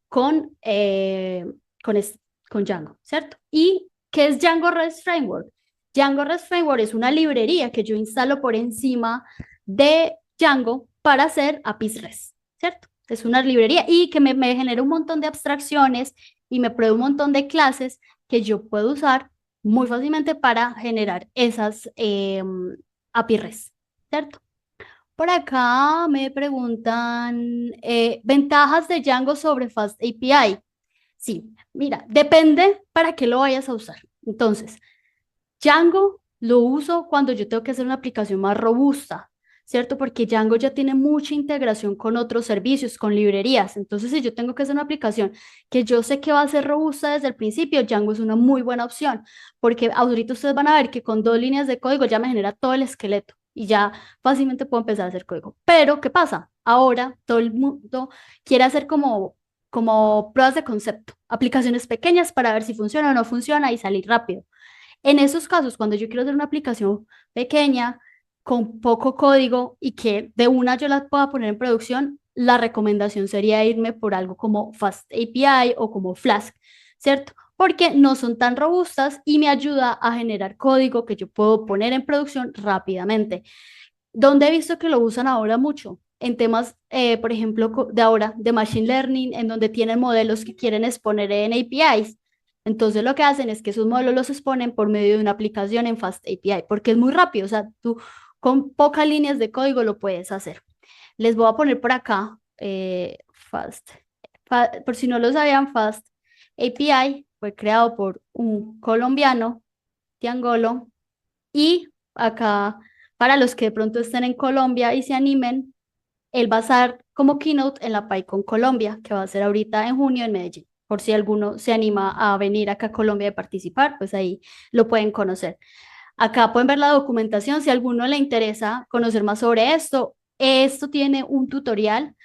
Speaker 1: con, eh, con, es- con Django, ¿cierto? ¿Y qué es Django REST Framework? Django REST Framework es una librería que yo instalo por encima de Django para hacer APIs REST, ¿cierto? Es una librería y que me genera un montón de abstracciones y me prueba un montón de clases que yo puedo usar muy fácilmente para generar esas API REST, ¿cierto? Por acá me preguntan ventajas de Django sobre Fast API. Sí, mira, depende para qué lo vayas a usar. Entonces, Django lo uso cuando yo tengo que hacer una aplicación más robusta, ¿cierto? Porque Django ya tiene mucha integración con otros servicios, con librerías. Entonces, si yo tengo que hacer una aplicación que yo sé que va a ser robusta desde el principio, Django es una muy buena opción, porque ahorita ustedes van a ver que con 2 líneas de código ya me genera todo el esqueleto y ya fácilmente puedo empezar a hacer código. Pero, ¿qué pasa? Ahora todo el mundo quiere hacer como pruebas de concepto, aplicaciones pequeñas para ver si funciona o no funciona y salir rápido. En esos casos, cuando yo quiero hacer una aplicación pequeña, con poco código y que de una yo la pueda poner en producción, la recomendación sería irme por algo como Fast API o como Flask, ¿cierto? Porque no son tan robustas y me ayuda a generar código que yo puedo poner en producción rápidamente. Donde he visto que lo usan ahora mucho en temas, por ejemplo, de ahora, de Machine Learning, en donde tienen modelos que quieren exponer en APIs. Entonces lo que hacen es que esos modelos los exponen por medio de una aplicación en Fast API, porque es muy rápido, o sea, tú con pocas líneas de código lo puedes hacer. Les voy a poner por acá, por si no lo sabían, Fast API fue creado por un colombiano, Tiangolo, y acá, para los que de pronto estén en Colombia y se animen, él va a estar como keynote en la PyCon Colombia, que va a ser ahorita en junio en Medellín. Por si alguno se anima a venir acá a Colombia a participar, pues ahí lo pueden conocer. Acá pueden ver la documentación si a alguno le interesa conocer más sobre esto. Esto tiene un tutorial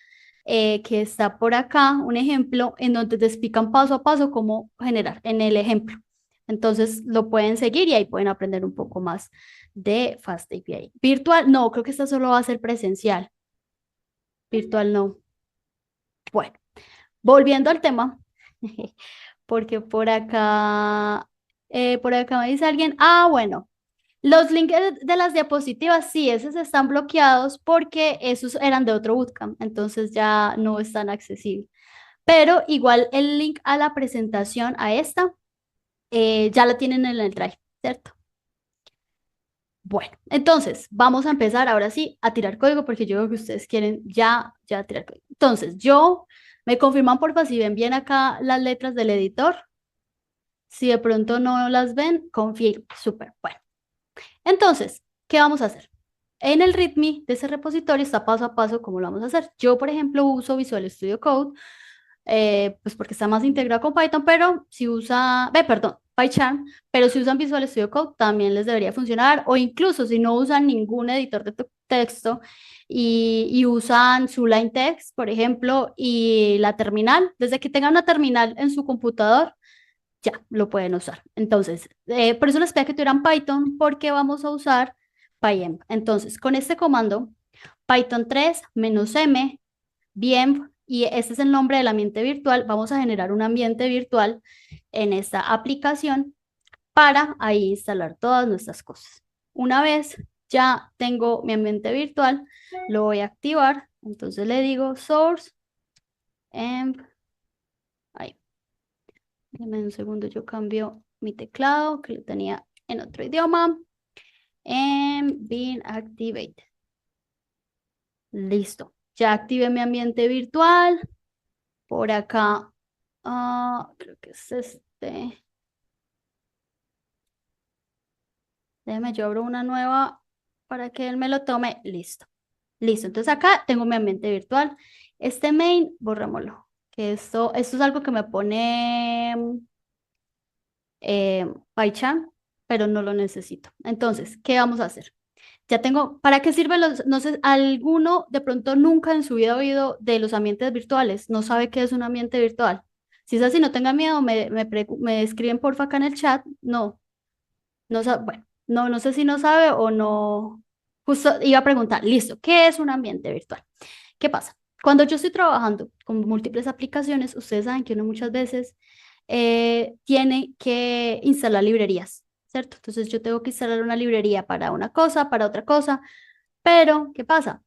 Speaker 1: que está por acá, un ejemplo en donde te explican paso a paso cómo generar en el ejemplo. Entonces lo pueden seguir y ahí pueden aprender un poco más de Fast API. Virtual, no, creo que esta solo va a ser presencial. Virtual no. Bueno, volviendo al tema, porque por acá me dice alguien, bueno, los links de las diapositivas, sí, esos están bloqueados porque esos eran de otro bootcamp, entonces ya no están accesibles. Pero igual el link a la presentación, a esta, ya la tienen en el drive, ¿cierto? Bueno, entonces vamos a empezar ahora sí a tirar código porque yo creo que ustedes quieren ya tirar código. Entonces, me confirman porfa si ven bien acá las letras del editor. Si de pronto no las ven, confirmo. Súper. Bueno, entonces, ¿qué vamos a hacer? En el README de ese repositorio está paso a paso cómo lo vamos a hacer. Yo, por ejemplo, uso Visual Studio Code, pues porque está más integrado con Python, pero si perdón, PyCharm, pero si usan Visual Studio Code también les debería funcionar, o incluso si no usan ningún editor de texto y usan su Line Text, por ejemplo, y la terminal, desde que tengan una terminal en su computador, ya lo pueden usar. Entonces, por eso les pedí que tuvieran Python, porque vamos a usar PyEnv. Entonces, con este comando, Python 3 -m, bien, y este es el nombre del ambiente virtual, vamos a generar un ambiente virtual en esta aplicación para ahí instalar todas nuestras cosas. Una vez ya tengo mi ambiente virtual, lo voy a activar. Entonces le digo source, env, ahí. Dame un segundo, yo cambio mi teclado que lo tenía en otro idioma. En being activated. Listo. Ya activé mi ambiente virtual. Por acá, creo que es este. Déjeme, yo abro una nueva para que él me lo tome. Listo. Listo. Entonces acá tengo mi ambiente virtual. Este main, borrémoslo. Que esto es algo que me pone PyCharm, pero no lo necesito. Entonces, ¿qué vamos a hacer? Ya tengo, ¿para qué sirven no sé, alguno de pronto nunca en su vida ha oído de los ambientes virtuales? ¿No sabe qué es un ambiente virtual? Si es así, no tenga miedo, me escriben porfa acá en el chat. No, no sabe, bueno, no sé si no sabe o no. Justo iba a preguntar, listo, ¿qué es un ambiente virtual? ¿Qué pasa? Cuando yo estoy trabajando con múltiples aplicaciones, ustedes saben que uno muchas veces tiene que instalar librerías, ¿cierto? Entonces yo tengo que instalar una librería para una cosa, para otra cosa, pero ¿qué pasa?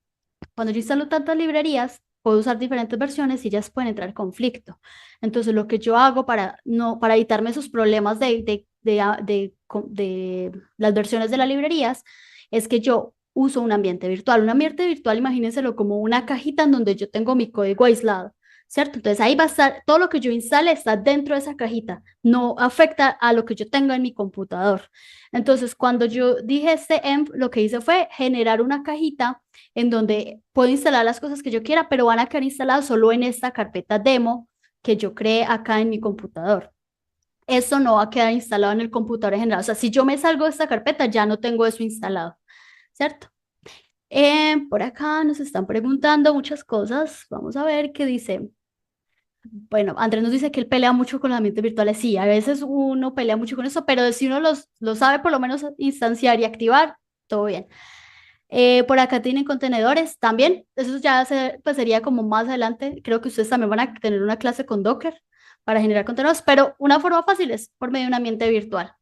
Speaker 1: cuando yo instalo tantas librerías, puedo usar diferentes versiones y ellas pueden entrar en conflicto. Entonces, lo que yo hago para, no, para evitarme esos problemas de las versiones de las librerías es que yo uso un ambiente virtual. Un ambiente virtual, imagínenselo como una cajita en donde yo tengo mi código aislado, ¿cierto? Entonces ahí va a estar, todo lo que yo instale está dentro de esa cajita, no afecta a lo que yo tengo en mi computador. Entonces, cuando yo dije este env, lo que hice fue generar una cajita en donde puedo instalar las cosas que yo quiera, pero van a quedar instaladas solo en esta carpeta demo que yo creé acá en mi computador. Eso no va a quedar instalado en el computador en general. O sea, si yo me salgo de esta carpeta, ya no tengo eso instalado, ¿cierto? Por acá nos están preguntando muchas cosas. Vamos a ver qué dice. Bueno, Andrés nos dice que él pelea mucho con los ambientes virtuales. Sí, a veces uno pelea mucho con eso, pero si uno lo sabe por lo menos instanciar y activar, todo bien. Por acá tienen contenedores también. Eso ya pues sería como más adelante. Creo que ustedes también van a tener una clase con Docker para generar contenedores, pero una forma fácil es por medio de un ambiente virtual.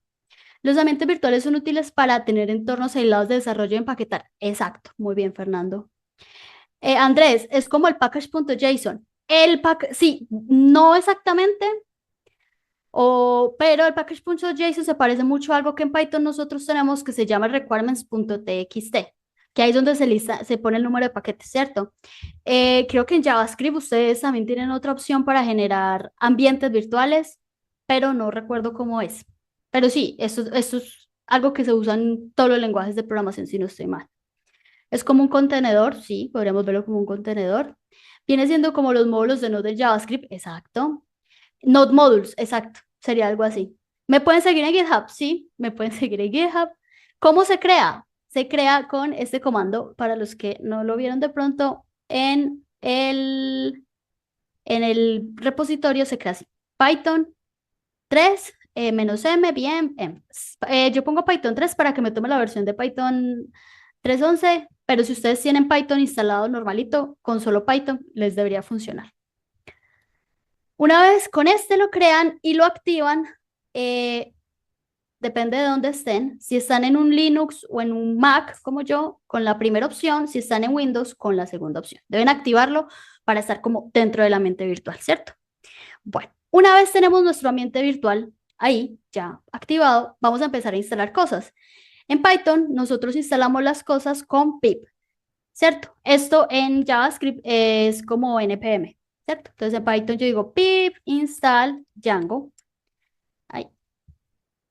Speaker 1: Los ambientes virtuales son útiles para tener entornos aislados de desarrollo y empaquetar. Exacto, muy bien, Fernando. Andrés, es como el package.json. Sí, no exactamente, pero el package.json se parece mucho a algo que en Python nosotros tenemos que se llama requirements.txt, que ahí es donde se pone el número de paquetes, ¿cierto? Creo que en JavaScript ustedes también tienen otra opción para generar ambientes virtuales, pero no recuerdo cómo es. Pero sí, eso es algo que se usa en todos los lenguajes de programación, si no estoy mal. Es como un contenedor, sí, podríamos verlo como un contenedor. Viene siendo como los módulos de Node del JavaScript, exacto. Node Modules, exacto, sería algo así. ¿Me pueden seguir en GitHub? Sí, me pueden seguir en GitHub. ¿Cómo se crea? Se crea con este comando, para los que no lo vieron de pronto, en el repositorio se crea así, Python 3, -m, bien, m. Yo pongo Python 3 para que me tome la versión de Python 3.11, pero si ustedes tienen Python instalado normalito, con solo Python, les debería funcionar. Una vez con este lo crean y lo activan, depende de dónde estén. Si están en un Linux o en un Mac, como yo, con la primera opción. Si están en Windows, con la segunda opción. Deben activarlo para estar como dentro del ambiente virtual, ¿cierto? Bueno, una vez tenemos nuestro ambiente virtual ahí ya activado, vamos a empezar a instalar cosas. En Python, nosotros instalamos las cosas con pip, ¿cierto? Esto en JavaScript es como npm, ¿cierto? Entonces en Python yo digo pip install Django. Ahí.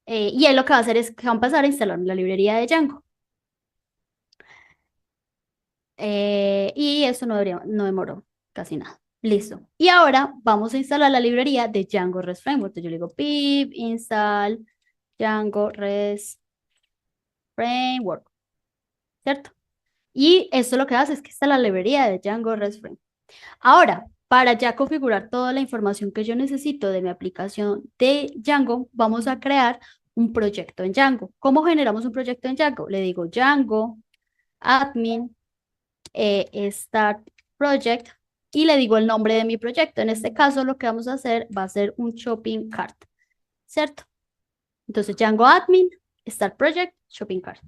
Speaker 1: Y él lo que va a hacer es que va a empezar a instalar la librería de Django. Y eso no demoró casi nada. Listo. Y ahora vamos a instalar la librería de Django REST Framework. Entonces yo le digo pip install Django REST Framework, ¿cierto? Y esto lo que hace es que está la librería de Django REST Framework. Ahora, para ya configurar toda la información que yo necesito de mi aplicación de Django, vamos a crear un proyecto en Django. ¿Cómo generamos un proyecto en Django? Le digo Django admin start project y le digo el nombre de mi proyecto. En este caso, lo que vamos a hacer va a ser un shopping cart, ¿cierto? Entonces, Django admin start project shopping cart.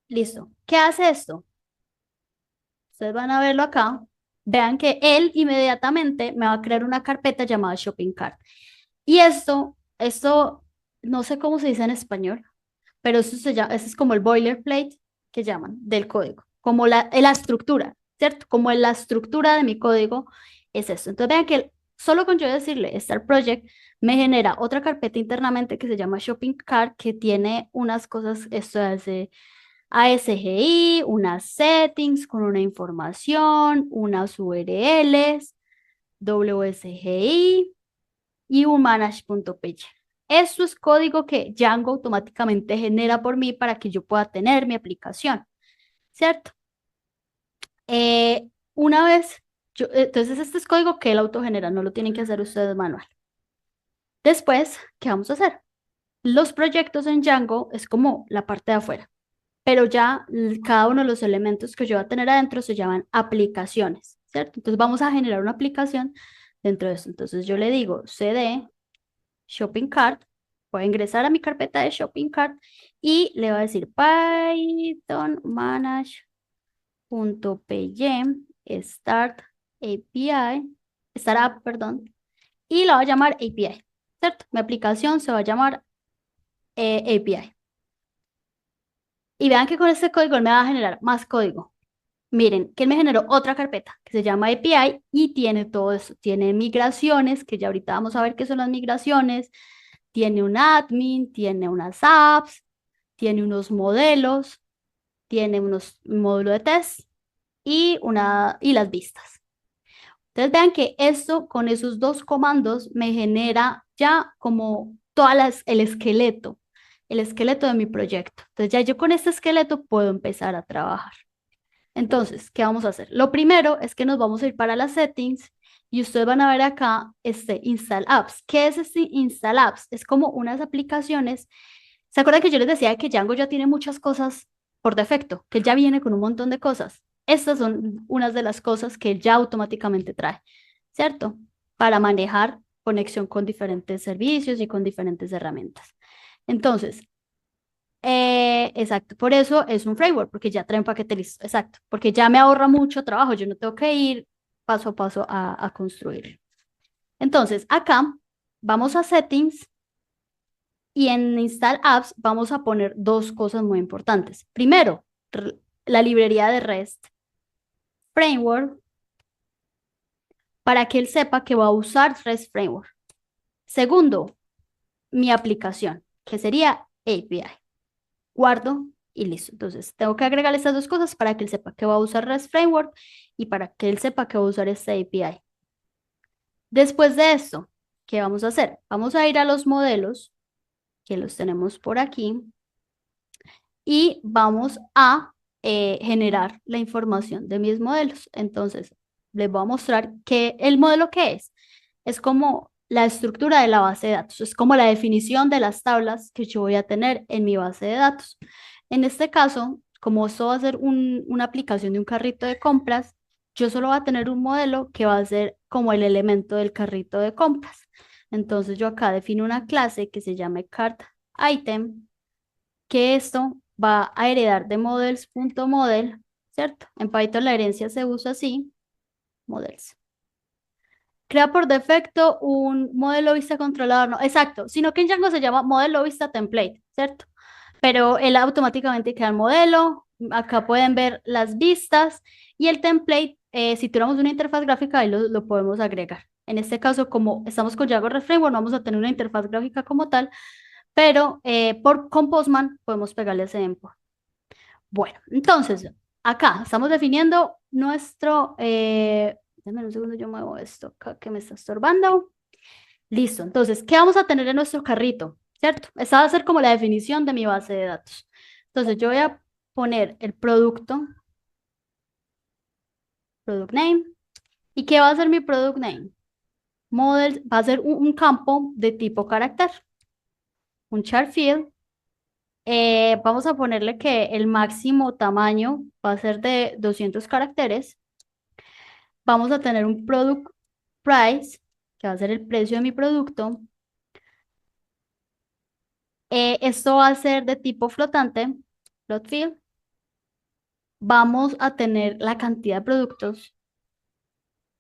Speaker 1: Listo. ¿Qué hace esto? Ustedes van a verlo acá. Vean que él inmediatamente me va a crear una carpeta llamada shopping cart. Y esto, no sé cómo se dice en español, pero eso es como el boilerplate que llaman del código, como la estructura, ¿cierto? Como la estructura de mi código es eso. Entonces vean que solo con yo decirle Start Project me genera otra carpeta internamente que se llama Shopping Cart, que tiene unas cosas, esto hace ASGI, unas settings con una información, unas URLs, WSGI y un manage.page. Esto es código que Django automáticamente genera por mí para que yo pueda tener mi aplicación, ¿cierto? Una vez, entonces este es código que él autogenera, no lo tienen que hacer ustedes manual. Después, ¿qué vamos a hacer? Los proyectos en Django es como la parte de afuera, pero ya cada uno de los elementos que yo voy a tener adentro se llaman aplicaciones, ¿cierto? Entonces vamos a generar una aplicación dentro de eso. Entonces yo le digo cd shopping cart, voy a ingresar a mi carpeta de shopping cart y le voy a decir Python manage start API, startup, perdón, y la va a llamar API, ¿cierto? Mi aplicación se va a llamar API. Y vean que con este código él me va a generar más código. Miren, que él me generó otra carpeta que se llama API y tiene todo eso. Tiene migraciones, que ya ahorita vamos a ver qué son las migraciones. Tiene un admin, tiene unas apps, tiene unos modelos, tiene un módulo de test y las vistas. Entonces vean que esto con esos dos comandos me genera ya como el esqueleto de mi proyecto. Entonces ya yo con este esqueleto puedo empezar a trabajar. Entonces, ¿qué vamos a hacer? Lo primero es que nos vamos a ir para las settings y ustedes van a ver acá este Install Apps. ¿Qué es este Install Apps? Es como unas aplicaciones. ¿Se acuerdan que yo les decía que Django ya tiene muchas cosas por defecto? Que él ya viene con un montón de cosas. Estas son unas de las cosas que él ya automáticamente trae, ¿cierto? Para manejar conexión con diferentes servicios y con diferentes herramientas. Entonces, exacto, por eso es un framework, porque ya trae un paquete listo, exacto, porque ya me ahorra mucho trabajo, yo no tengo que ir paso a paso a construir. Entonces, acá vamos a settings y en install apps vamos a poner dos cosas muy importantes. Primero, la librería de REST framework para que él sepa que va a usar REST framework. Segundo, mi aplicación, que sería API. Guardo y listo. Entonces, tengo que agregar estas dos cosas para que él sepa que va a usar REST Framework y para que él sepa que va a usar este API. Después de esto, ¿qué vamos a hacer? Vamos a ir a los modelos, que los tenemos por aquí, y vamos a generar la información de mis modelos. Entonces, les voy a mostrar que el modelo que es como la estructura de la base de datos, es como la definición de las tablas que yo voy a tener en mi base de datos. En este caso, como esto va a ser una aplicación de un carrito de compras, yo solo voy a tener un modelo que va a ser como el elemento del carrito de compras. Entonces yo acá defino una clase que se llame cart item, que esto va a heredar de models.model, ¿cierto? En Python la herencia se usa así, models. Crea por defecto un modelo vista controlador, no, exacto, sino que en Django se llama modelo vista template, ¿cierto? Pero él automáticamente crea el modelo, acá pueden ver las vistas y el template, si tuviéramos una interfaz gráfica, ahí lo podemos agregar. En este caso, como estamos con Django REST Framework, no vamos a tener una interfaz gráfica como tal, pero con Postman podemos pegarle ese import. Bueno, entonces, acá estamos definiendo nuestro... Dame un segundo, yo muevo esto acá que me está estorbando. Listo, entonces, ¿qué vamos a tener en nuestro carrito? ¿Cierto? Esa va a ser como la definición de mi base de datos. Entonces, yo voy a poner el producto, product name. ¿Y qué va a ser mi product name? Model va a ser un campo de tipo carácter, un char field. Vamos a ponerle que el máximo tamaño va a ser de 200 caracteres. Vamos a tener un product price, que va a ser el precio de mi producto. Esto va a ser de tipo flotante, float field. Vamos a tener la cantidad de productos,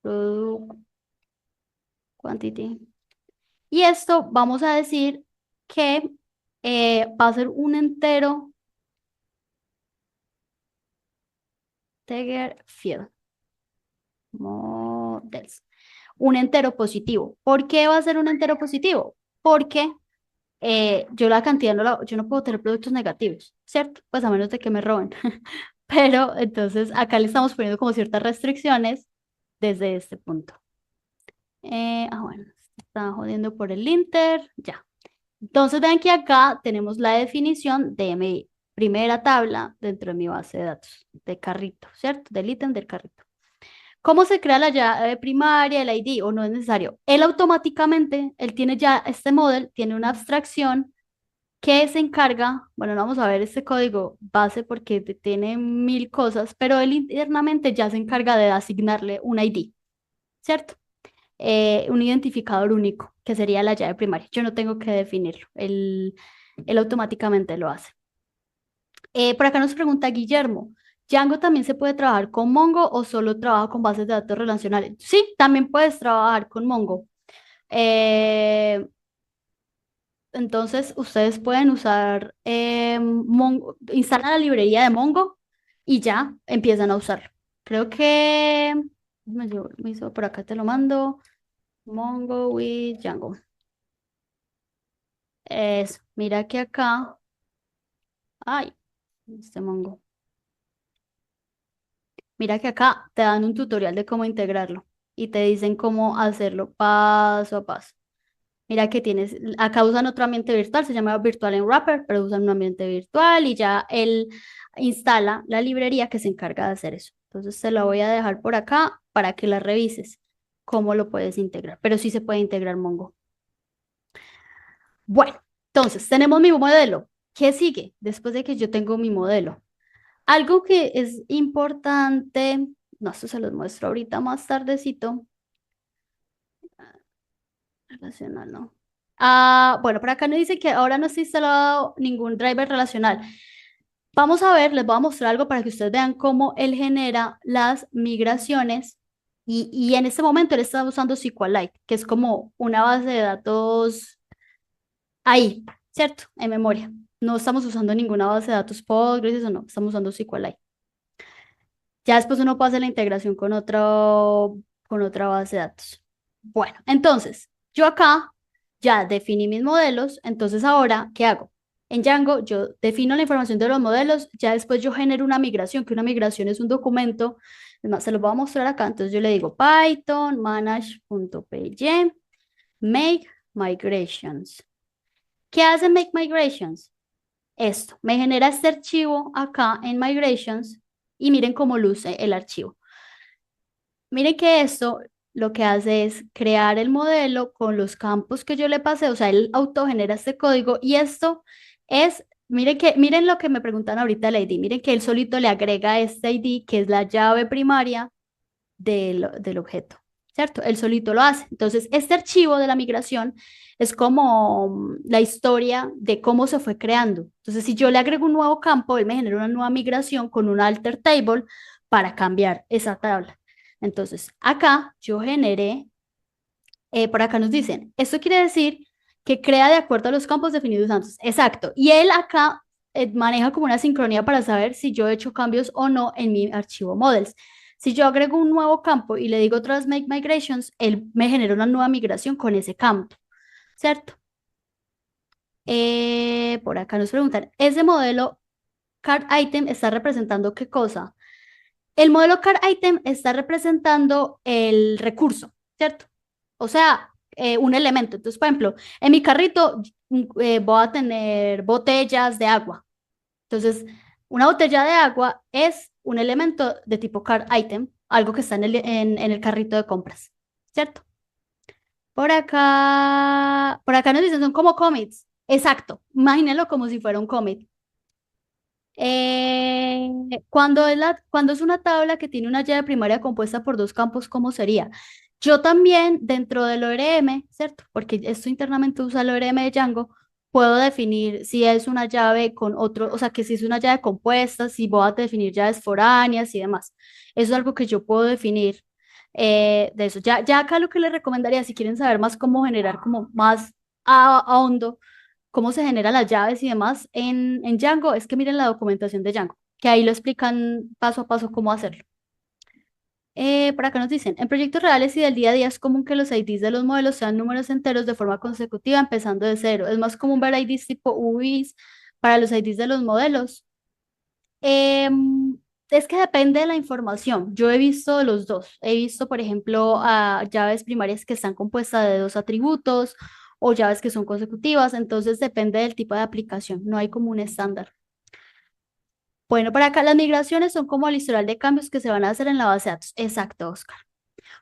Speaker 1: product quantity. Y esto vamos a decir que va a ser un entero integer field models. Un entero positivo. ¿Por qué va a ser un entero positivo? Porque yo la cantidad yo no puedo tener productos negativos, ¿cierto? Pues a menos de que me roben. Pero entonces acá le estamos poniendo como ciertas restricciones desde este punto. Bueno, está jodiendo por el linter, ya. Entonces vean que acá tenemos la definición de mi primera tabla dentro de mi base de datos de carrito, ¿cierto? Del ítem del carrito. ¿Cómo se crea la llave primaria, el ID o no es necesario? Él automáticamente, él tiene ya este model, tiene una abstracción que se encarga, bueno, no vamos a ver este código base porque tiene 1000 cosas, pero él internamente ya se encarga de asignarle un ID, ¿cierto? Un identificador único, que sería la llave primaria. Yo no tengo que definirlo, él automáticamente lo hace. Por acá nos pregunta Guillermo, Django también se puede trabajar con Mongo o solo trabaja con bases de datos relacionales. Sí, también puedes trabajar con Mongo. Eh, entonces, ustedes pueden usar Mongo, instalan la librería de Mongo y ya empiezan a usarlo. Creo que me hizo por acá, te lo mando. Mongo with Django. Mira que acá, ay, este Mongo. Mira que acá te dan un tutorial de cómo integrarlo y te dicen cómo hacerlo paso a paso. Mira que tienes, acá usan otro ambiente virtual, se llama Virtual Enwrapper, pero usan un ambiente virtual y ya él instala la librería que se encarga de hacer eso. Entonces te la voy a dejar por acá para que la revises, cómo lo puedes integrar, pero sí se puede integrar Mongo. Bueno, entonces tenemos mi modelo. ¿Qué sigue después de que yo tengo mi modelo? Algo que es importante, no, esto se los muestro ahorita más tardecito. Relacional, no. Bueno, por acá no dice que ahora no está instalado ningún driver relacional. Vamos a ver, les voy a mostrar algo para que ustedes vean cómo él genera las migraciones y en este momento él está usando SQLite, que es como una base de datos ahí, ¿cierto? En memoria. No estamos usando ninguna base de datos Postgres o no, estamos usando SQLite. Ya después uno puede hacer la integración con otra base de datos. Bueno, entonces, yo acá ya definí mis modelos, entonces ahora, ¿qué hago? En Django yo defino la información de los modelos, ya después yo genero una migración, que una migración es un documento, es más, se los voy a mostrar acá, entonces yo le digo Python manage.py make migrations. ¿Qué hace make migrations? Esto, me genera este archivo acá en migrations y miren cómo luce el archivo. Miren que esto lo que hace es crear el modelo con los campos que yo le pasé, o sea, él autogenera este código y esto es, miren lo que me preguntan ahorita el ID, miren que él solito le agrega este ID que es la llave primaria del objeto, ¿cierto? Él solito lo hace. Entonces, este archivo de la migración es como la historia de cómo se fue creando. Entonces, si yo le agrego un nuevo campo, él me genera una nueva migración con un alter table para cambiar esa tabla. Entonces, acá yo generé, por acá nos dicen, esto quiere decir que crea de acuerdo a los campos definidos antes. Exacto. Y él acá maneja como una sincronía para saber si yo he hecho cambios o no en mi archivo models. Si yo agrego un nuevo campo y le digo otra vez make migrations, él me genera una nueva migración con ese campo, ¿cierto? Por acá nos preguntan, ¿ese modelo card item está representando qué cosa? El modelo card item está representando el recurso, ¿cierto? O sea, un elemento. Entonces, por ejemplo, en mi carrito voy a tener botellas de agua. Entonces, una botella de agua es un elemento de tipo card item, algo que está en el carrito de compras, ¿cierto? Por acá nos dicen, son como commits. Exacto, imagínenlo como si fuera un commit. Eh, cuando es una tabla que tiene una llave primaria compuesta por dos campos, ¿cómo sería? Yo también dentro del ORM, ¿cierto? Porque esto internamente usa el ORM de Django, puedo definir si es una llave con otro, o sea, que si es una llave compuesta, si voy a definir llaves foráneas y demás. Eso es algo que yo puedo definir de eso. Ya acá lo que les recomendaría, si quieren saber más cómo generar como más a hondo cómo se generan las llaves y demás en Django, es que miren la documentación de Django, que ahí lo explican paso a paso cómo hacerlo. Por acá nos dicen, en proyectos reales y del día a día es común que los IDs de los modelos sean números enteros de forma consecutiva, empezando de cero. Es más común ver IDs tipo UIs para los IDs de los modelos. Em, es que depende de la información. Yo he visto los dos. He visto, por ejemplo, llaves primarias que están compuestas de dos atributos o llaves que son consecutivas. Entonces depende del tipo de aplicación. No hay como un estándar. Bueno, para acá las migraciones son como el historial de cambios que se van a hacer en la base de datos. Exacto, Oscar.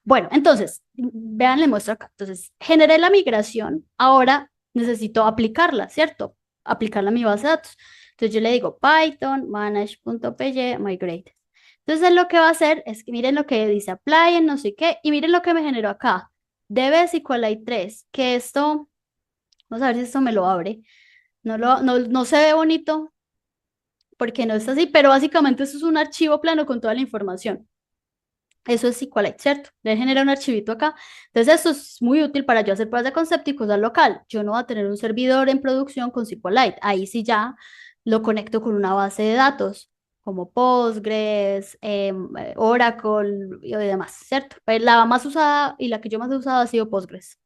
Speaker 1: Bueno, entonces, vean, le muestro acá. Entonces, generé la migración. Ahora necesito aplicarla, ¿cierto? Aplicarla a mi base de datos. Entonces yo le digo Python manage.py migrate. Entonces él lo que va a hacer es que miren lo que dice apply en no sé qué y miren lo que me generó acá. db SQLite 3, que esto, vamos a ver si esto me lo abre. No se ve bonito. porque no está así, pero básicamente eso es un archivo plano con toda la información. Eso es SQLite, ¿cierto? Le genera un archivito acá. Entonces, esto es muy útil para yo hacer pruebas de concepto y cosas local. Yo no voy a tener un servidor en producción con SQLite. Ahí sí ya lo conecto con una base de datos como Postgres, Oracle y demás, ¿cierto? Pues la más usada y la que yo más he usado ha sido Postgres.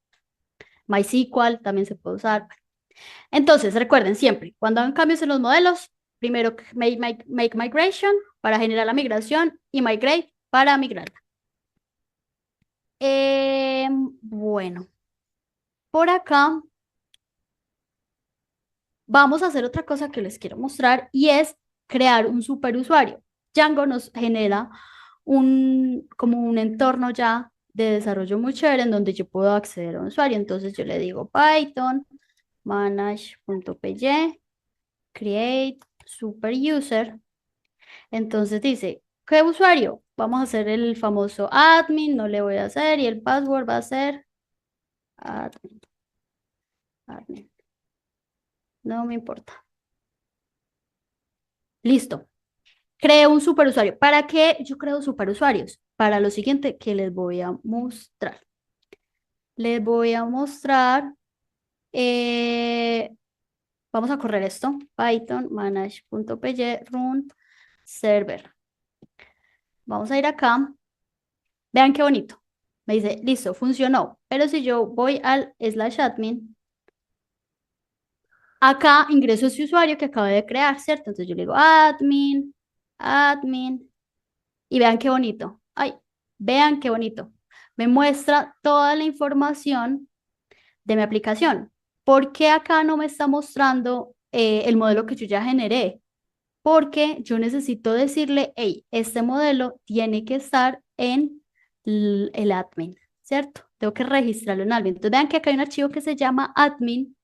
Speaker 1: MySQL también se puede usar. Entonces, recuerden siempre, cuando hagan cambios en los modelos, primero make migration para generar la migración y migrate para migrar. Bueno, por acá vamos a hacer otra cosa que les quiero mostrar y es crear un superusuario. Django nos genera como un entorno ya de desarrollo muy chévere en donde yo puedo acceder a un usuario. Entonces yo le digo Python manage.py create super user. Entonces dice, ¿qué usuario? Vamos a hacer el famoso admin, no le voy a hacer y el password va a ser admin. Admin. No me importa. Listo. Creo un superusuario. ¿Para qué yo creo superusuarios? Para lo siguiente que les voy a mostrar. Les voy a mostrar. eh, Vamos a correr esto. Python manage.py run server. Vamos a ir acá. Vean qué bonito. Me dice, listo, funcionó. Pero si yo voy al /admin, acá ingreso ese usuario que acabo de crear, ¿cierto? Entonces yo le digo admin. Y vean qué bonito. Ay, vean qué bonito. Me muestra toda la información de mi aplicación. ¿Por qué acá no me está mostrando el modelo que yo ya generé? Porque yo necesito decirle, hey, este modelo tiene que estar en el admin, ¿cierto? Tengo que registrarlo en admin. Entonces vean que acá hay un archivo que se llama admin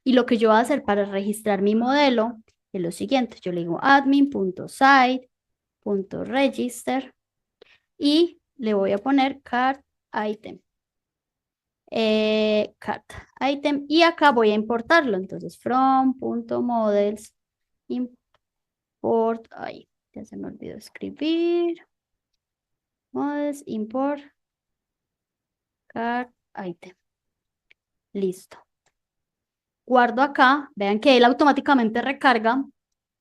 Speaker 1: y lo que yo voy a hacer para registrar mi modelo es lo siguiente. Yo le digo admin.site.register y le voy a poner cart item. Cart item y acá voy a importarlo. Entonces, from.models import. Ay, ya se me olvidó escribir. Models import cart item. Listo. Guardo acá. Vean que él automáticamente recarga.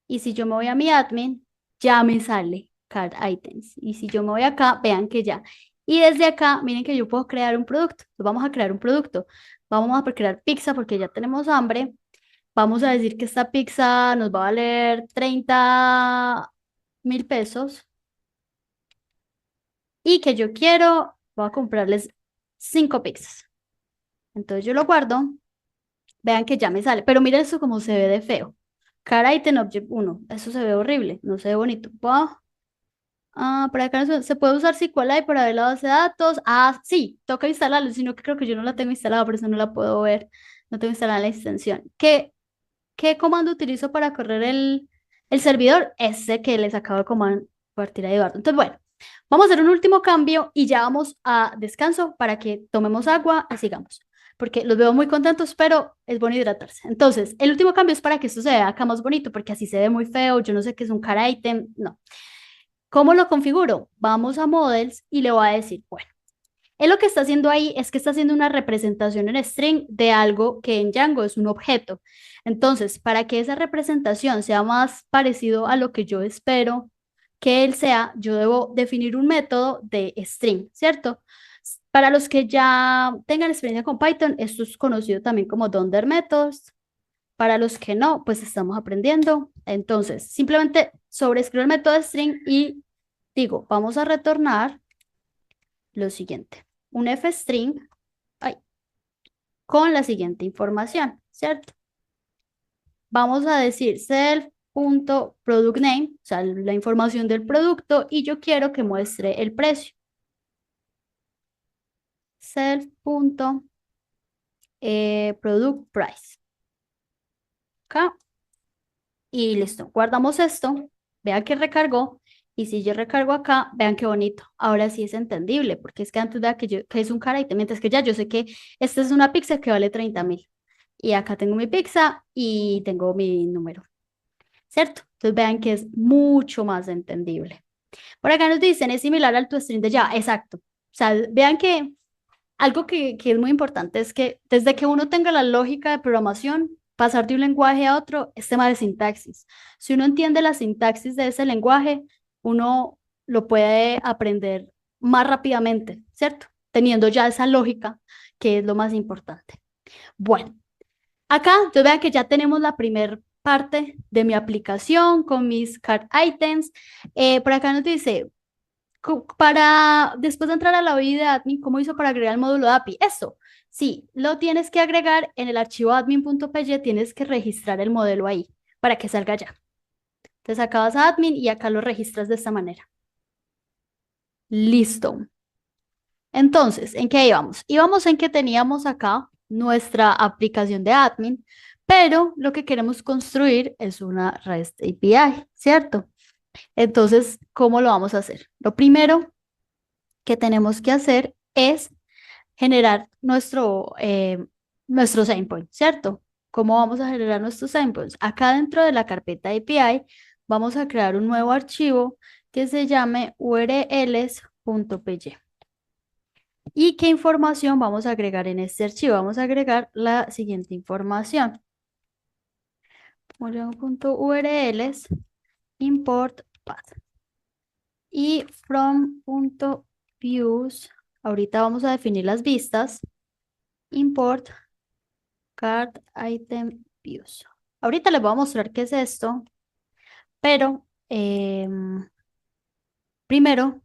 Speaker 1: Y si yo me voy a mi admin, ya me sale card items. Y si yo me voy acá, vean que ya. Y desde acá, miren que yo puedo crear un producto. Entonces vamos a crear un producto. Vamos a crear pizza porque ya tenemos hambre. Vamos a decir que esta pizza nos va a valer 30.000 pesos. Y que yo quiero, voy a comprarles 5 pizzas. Entonces yo lo guardo. Vean que ya me sale. Pero miren eso como se ve de feo. Car item object 1. Eso se ve horrible. No se ve bonito. Por acá se puede usar SQLite para ver la base de datos. Sí, toca instalarlo, sino que creo que yo no la tengo instalada, por eso no la puedo ver. No tengo instalada la extensión. ¿Qué comando utilizo para correr el servidor? Ese que les acabo de compartir a Eduardo. Entonces, bueno, vamos a hacer un último cambio y ya vamos a descanso para que tomemos agua y sigamos. Porque los veo muy contentos, pero es bueno hidratarse. Entonces, el último cambio es para que esto se vea acá más bonito, porque así se ve muy feo. Yo no sé qué es un car item. No. ¿Cómo lo configuro? Vamos a Models y le voy a decir, bueno, él lo que está haciendo ahí es que está haciendo una representación en string de algo que en Django es un objeto. Entonces, para que esa representación sea más parecido a lo que yo espero que él sea, yo debo definir un método de string, ¿cierto? Para los que ya tengan experiencia con Python, esto es conocido también como Donder Methods. Para los que no, pues estamos aprendiendo. Entonces, simplemente sobreescribo el método de string y digo, vamos a retornar lo siguiente, un fstring ay, con la siguiente información, ¿cierto? Vamos a decir self.productName, o sea, la información del producto, y yo quiero que muestre el precio. Self.productPrice. Acá. Y listo, guardamos esto, vean que recargó, y si yo recargo acá, vean qué bonito, ahora sí es entendible, porque es que antes vea que es un carácter, mientras que ya yo sé que esta es una pizza que vale 30.000, y acá tengo mi pizza y tengo mi número. ¿cierto? Entonces vean que es mucho más entendible. Por acá nos dicen, es similar al toString de Java, exacto. O sea, vean que algo que es muy importante es que desde que uno tenga la lógica de programación, pasar de un lenguaje a otro es tema de sintaxis. Si uno entiende la sintaxis de ese lenguaje, uno lo puede aprender más rápidamente, ¿cierto? Teniendo ya esa lógica, que es lo más importante. Bueno, acá, entonces vean que ya tenemos la primera parte de mi aplicación con mis card items. Por acá nos dice, para después de entrar a la UI de admin, ¿cómo hizo para agregar el módulo de API? Eso, sí, lo tienes que agregar en el archivo admin.py, tienes que registrar el modelo ahí para que salga ya. Entonces acá vas a admin y acá lo registras de esta manera. Listo. Entonces, ¿en qué íbamos? Íbamos en que teníamos acá nuestra aplicación de admin, pero lo que queremos construir es una REST API, ¿cierto? Entonces, ¿cómo lo vamos a hacer? Lo primero que tenemos que hacer es generar nuestros endpoints, ¿cierto? ¿Cómo vamos a generar nuestros endpoints? Acá dentro de la carpeta API vamos a crear un nuevo archivo que se llame urls.py. ¿Y qué información vamos a agregar en este archivo? Vamos a agregar la siguiente información. urls import path. Y from.views, ahorita vamos a definir las vistas. Import card item views. Ahorita les voy a mostrar qué es esto, pero primero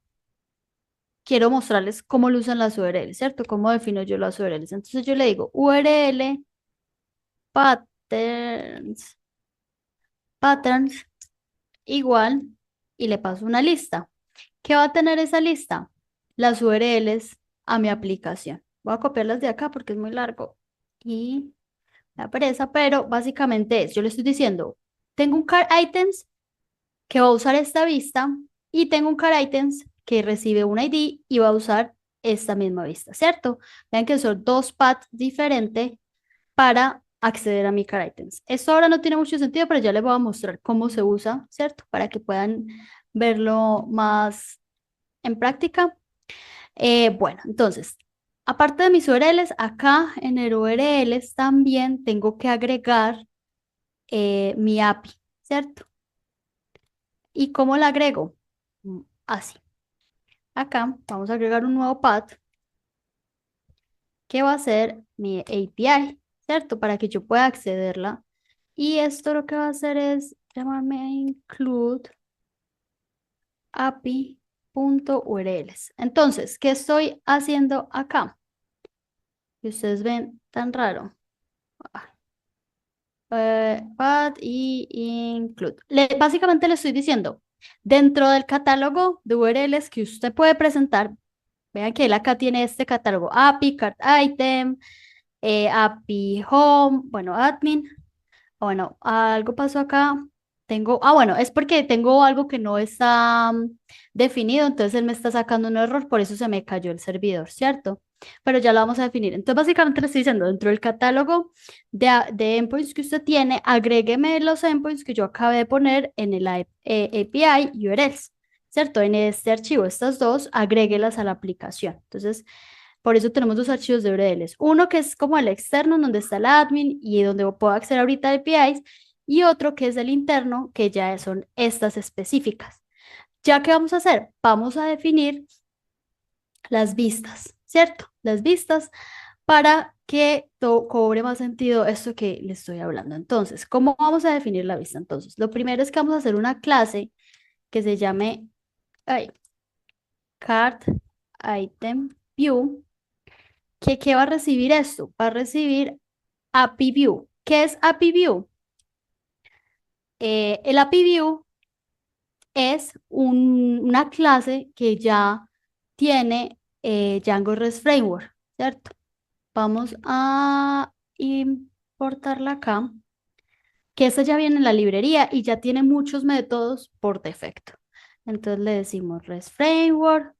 Speaker 1: quiero mostrarles cómo lo usan las URLs, ¿cierto? Cómo defino yo las URLs. Entonces yo le digo URL patterns igual y le paso una lista. ¿Qué va a tener esa lista? Las URLs a mi aplicación. Voy a copiarlas de acá porque es muy largo y me da pereza, pero básicamente es, yo le estoy diciendo, tengo un card items que va a usar esta vista y tengo un card items que recibe un ID y va a usar esta misma vista, ¿cierto? Vean que son dos paths diferentes para acceder a mi card items. Esto ahora no tiene mucho sentido, pero ya les voy a mostrar cómo se usa, ¿cierto? Para que puedan verlo más en práctica. Bueno, entonces, aparte de mis URLs, acá en el URLs también tengo que agregar mi API, ¿cierto? ¿Y cómo la agrego? Así. Acá vamos a agregar un nuevo path que va a ser mi API, ¿cierto? Para que yo pueda accederla. Y esto lo que va a hacer es llamarme include API.urls. Entonces, ¿qué estoy haciendo acá? Que ustedes ven tan raro. Path y include. Básicamente le estoy diciendo, dentro del catálogo de URLs que usted puede presentar, vean que él acá tiene este catálogo API, card item, API home, bueno, admin. Bueno, algo pasó acá. Bueno, es porque tengo algo que no está definido, entonces él me está sacando un error, por eso se me cayó el servidor, ¿cierto? Pero ya lo vamos a definir. Entonces, básicamente le estoy diciendo, dentro del catálogo de endpoints que usted tiene, agrégueme los endpoints que yo acabé de poner en el API URLs, ¿cierto? En este archivo, estas dos, agréguelas a la aplicación. Entonces, por eso tenemos dos archivos de URLs. Uno que es como el externo, donde está el admin y donde puedo acceder ahorita a APIs, y otro que es el interno, que ya son estas específicas. ¿Ya qué vamos a hacer? Vamos a definir las vistas, ¿cierto? Las vistas para que cobre más sentido esto que le estoy hablando. Entonces, ¿cómo vamos a definir la vista? Entonces, lo primero es que vamos a hacer una clase que se llame card item view. ¿Qué va a recibir esto? Va a recibir API View. ¿Qué es API View? El API View es una clase que ya tiene Django REST Framework, ¿cierto? Vamos a importarla acá, que esta ya viene en la librería y ya tiene muchos métodos por defecto. Entonces le decimos REST Framework,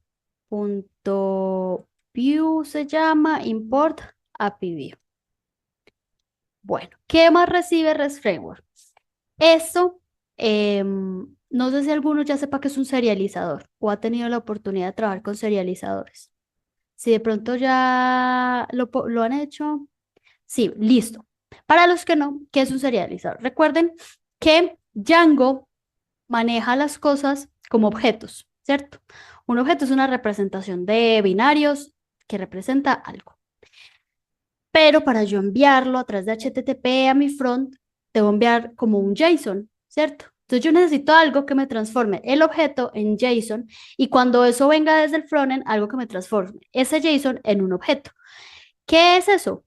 Speaker 1: punto view se llama, import API View. Bueno, ¿qué más recibe REST Framework? Esto No sé si alguno ya sepa que es un serializador o ha tenido la oportunidad de trabajar con serializadores. Si de pronto ya lo han hecho, sí, listo. Para los que no, ¿qué es un serializador? Recuerden que Django maneja las cosas como objetos, ¿cierto? Un objeto es una representación de binarios que representa algo. Pero para yo enviarlo a través de HTTP a mi front, debo enviar como un JSON, ¿cierto? Entonces yo necesito algo que me transforme el objeto en JSON y cuando eso venga desde el frontend, algo que me transforme ese JSON en un objeto. ¿Qué es eso?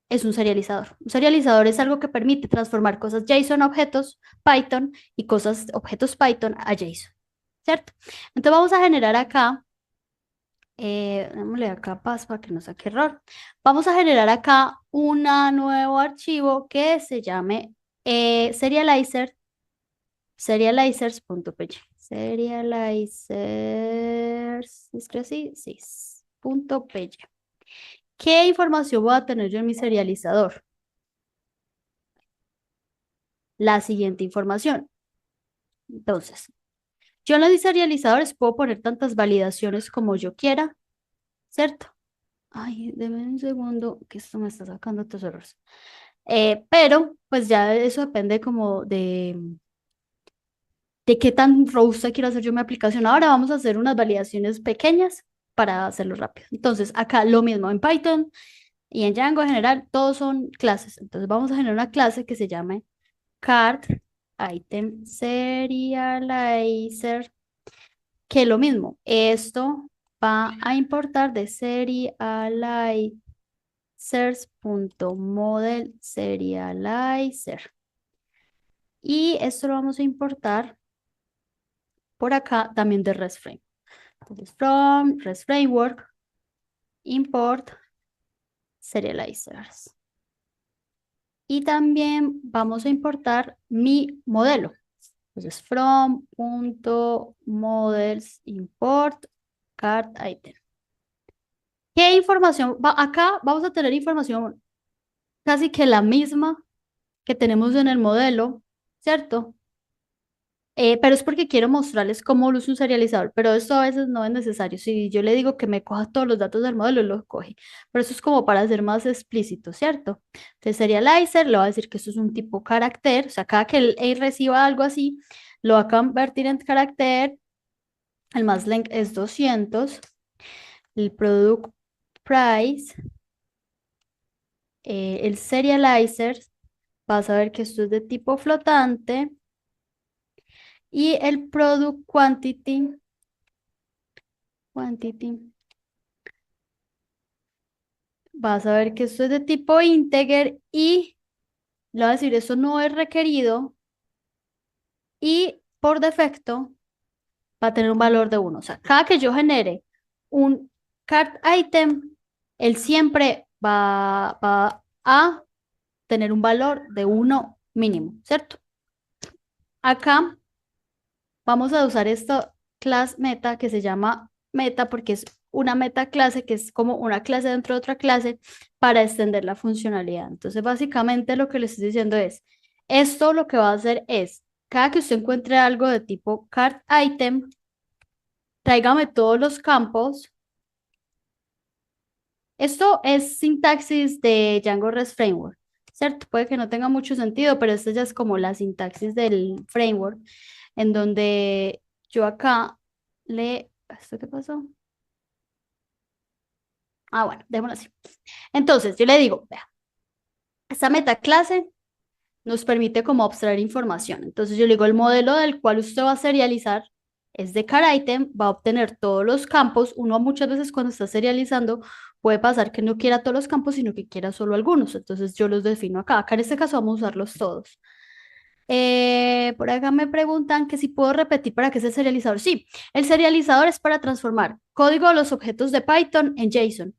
Speaker 1: Es un serializador. Un serializador es algo que permite transformar cosas JSON a objetos Python y cosas objetos Python a JSON, ¿cierto? Entonces vamos a generar acá, démosle acá paz para que no saque error. Vamos a generar acá un nuevo archivo que se llame serializer, serializers.py. Serializers, ¿es que así? Sí, punto .py. ¿Qué información voy a tener yo en mi serializador? La siguiente información. Entonces, yo en los serializadores puedo poner tantas validaciones como yo quiera, ¿cierto? Ay, deme un segundo, que esto me está sacando otros errores. Pero, pues ya eso depende como de qué tan robusta quiero hacer yo mi aplicación. Ahora vamos a hacer unas validaciones pequeñas para hacerlo rápido. Entonces, acá lo mismo en Python y en Django en general, todos son clases. Entonces, vamos a generar una clase que se llame card item serializer, que lo mismo, esto va a importar de serializers.model serializer. Y esto lo vamos a importar por acá también de REST Framework. Entonces, from REST Framework, import serializers. Y también vamos a importar mi modelo. Entonces, from.models import card item. ¿Qué información? Acá vamos a tener información casi que la misma que tenemos en el modelo, ¿cierto? Pero es porque quiero mostrarles cómo lo uso un serializador, pero esto a veces no es necesario. Si yo le digo que me coja todos los datos del modelo, lo coge. Pero eso es como para ser más explícito, ¿cierto? Entonces, serializer le va a decir que esto es un tipo carácter, o sea, cada que él reciba algo así, lo va a convertir en carácter. El más length es 200. El product price, el serializer, vas a ver que esto es de tipo flotante. Y el product quantity, vas a ver que esto es de tipo integer y le voy a decir, eso no es requerido y por defecto va a tener un valor de 1. O sea, cada que yo genere un cart item, él siempre va a tener un valor de 1 mínimo, ¿cierto? Acá vamos a usar esta class meta que se llama meta porque es una meta clase que es como una clase dentro de otra clase para extender la funcionalidad. Entonces, básicamente lo que les estoy diciendo es, esto lo que va a hacer es, cada que usted encuentre algo de tipo cart item, tráigame todos los campos. Esto es sintaxis de Django REST Framework, ¿cierto? Puede que no tenga mucho sentido, pero esto ya es como la sintaxis del framework, en donde yo acá ¿esto qué pasó? Ah, bueno, démoslo así. Entonces, yo le digo, vea, esta metaclase nos permite como abstraer información. Entonces, yo le digo, el modelo del cual usted va a serializar es de CarItem, va a obtener todos los campos. Uno muchas veces cuando está serializando puede pasar que no quiera todos los campos, sino que quiera solo algunos. Entonces, yo los defino acá. Acá en este caso vamos a usarlos todos. Por acá me preguntan que si puedo repetir para qué es el serializador. Sí, el serializador es para transformar código de los objetos de Python en JSON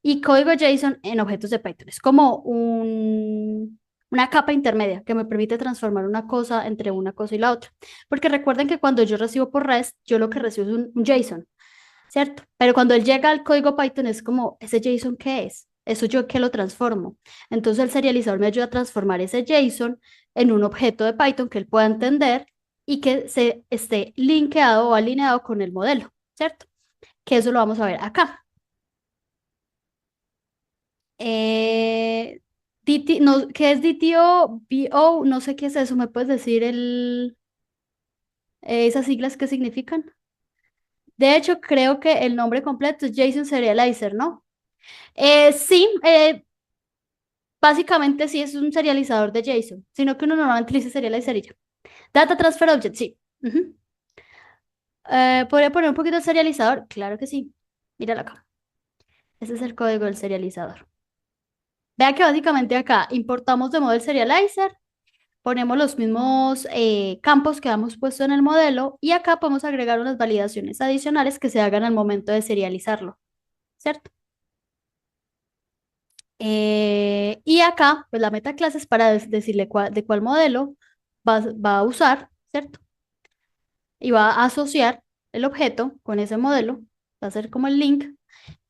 Speaker 1: y código JSON en objetos de Python. Es como una capa intermedia que me permite transformar una cosa entre una cosa y la otra. Porque recuerden que cuando yo recibo por REST, yo lo que recibo es un JSON, ¿cierto? Pero cuando él llega al código Python es como, ¿ese JSON qué es? Eso yo que lo transformo. Entonces el serializador me ayuda a transformar ese JSON en un objeto de Python que él pueda entender y que se esté linkeado o alineado con el modelo, ¿cierto? Que eso lo vamos a ver acá. No, ¿qué es DTO? BO, no sé qué es eso, ¿me puedes decir esas siglas qué significan? De hecho, creo que el nombre completo es JSON Serializer, ¿no? Sí, básicamente sí es un serializador de JSON, sino que uno normalmente dice serializer y ya. Data Transfer Object, sí. Ujú. ¿Podría poner un poquito de serializador? Claro que sí. Míralo acá. Ese es el código del serializador. Vea que básicamente acá importamos de model serializer, ponemos los mismos campos que hemos puesto en el modelo y acá podemos agregar unas validaciones adicionales que se hagan al momento de serializarlo, ¿cierto? Y acá, pues la meta clase es para decirle de cuál modelo va a usar, ¿cierto? Y va a asociar el objeto con ese modelo, va a ser como el link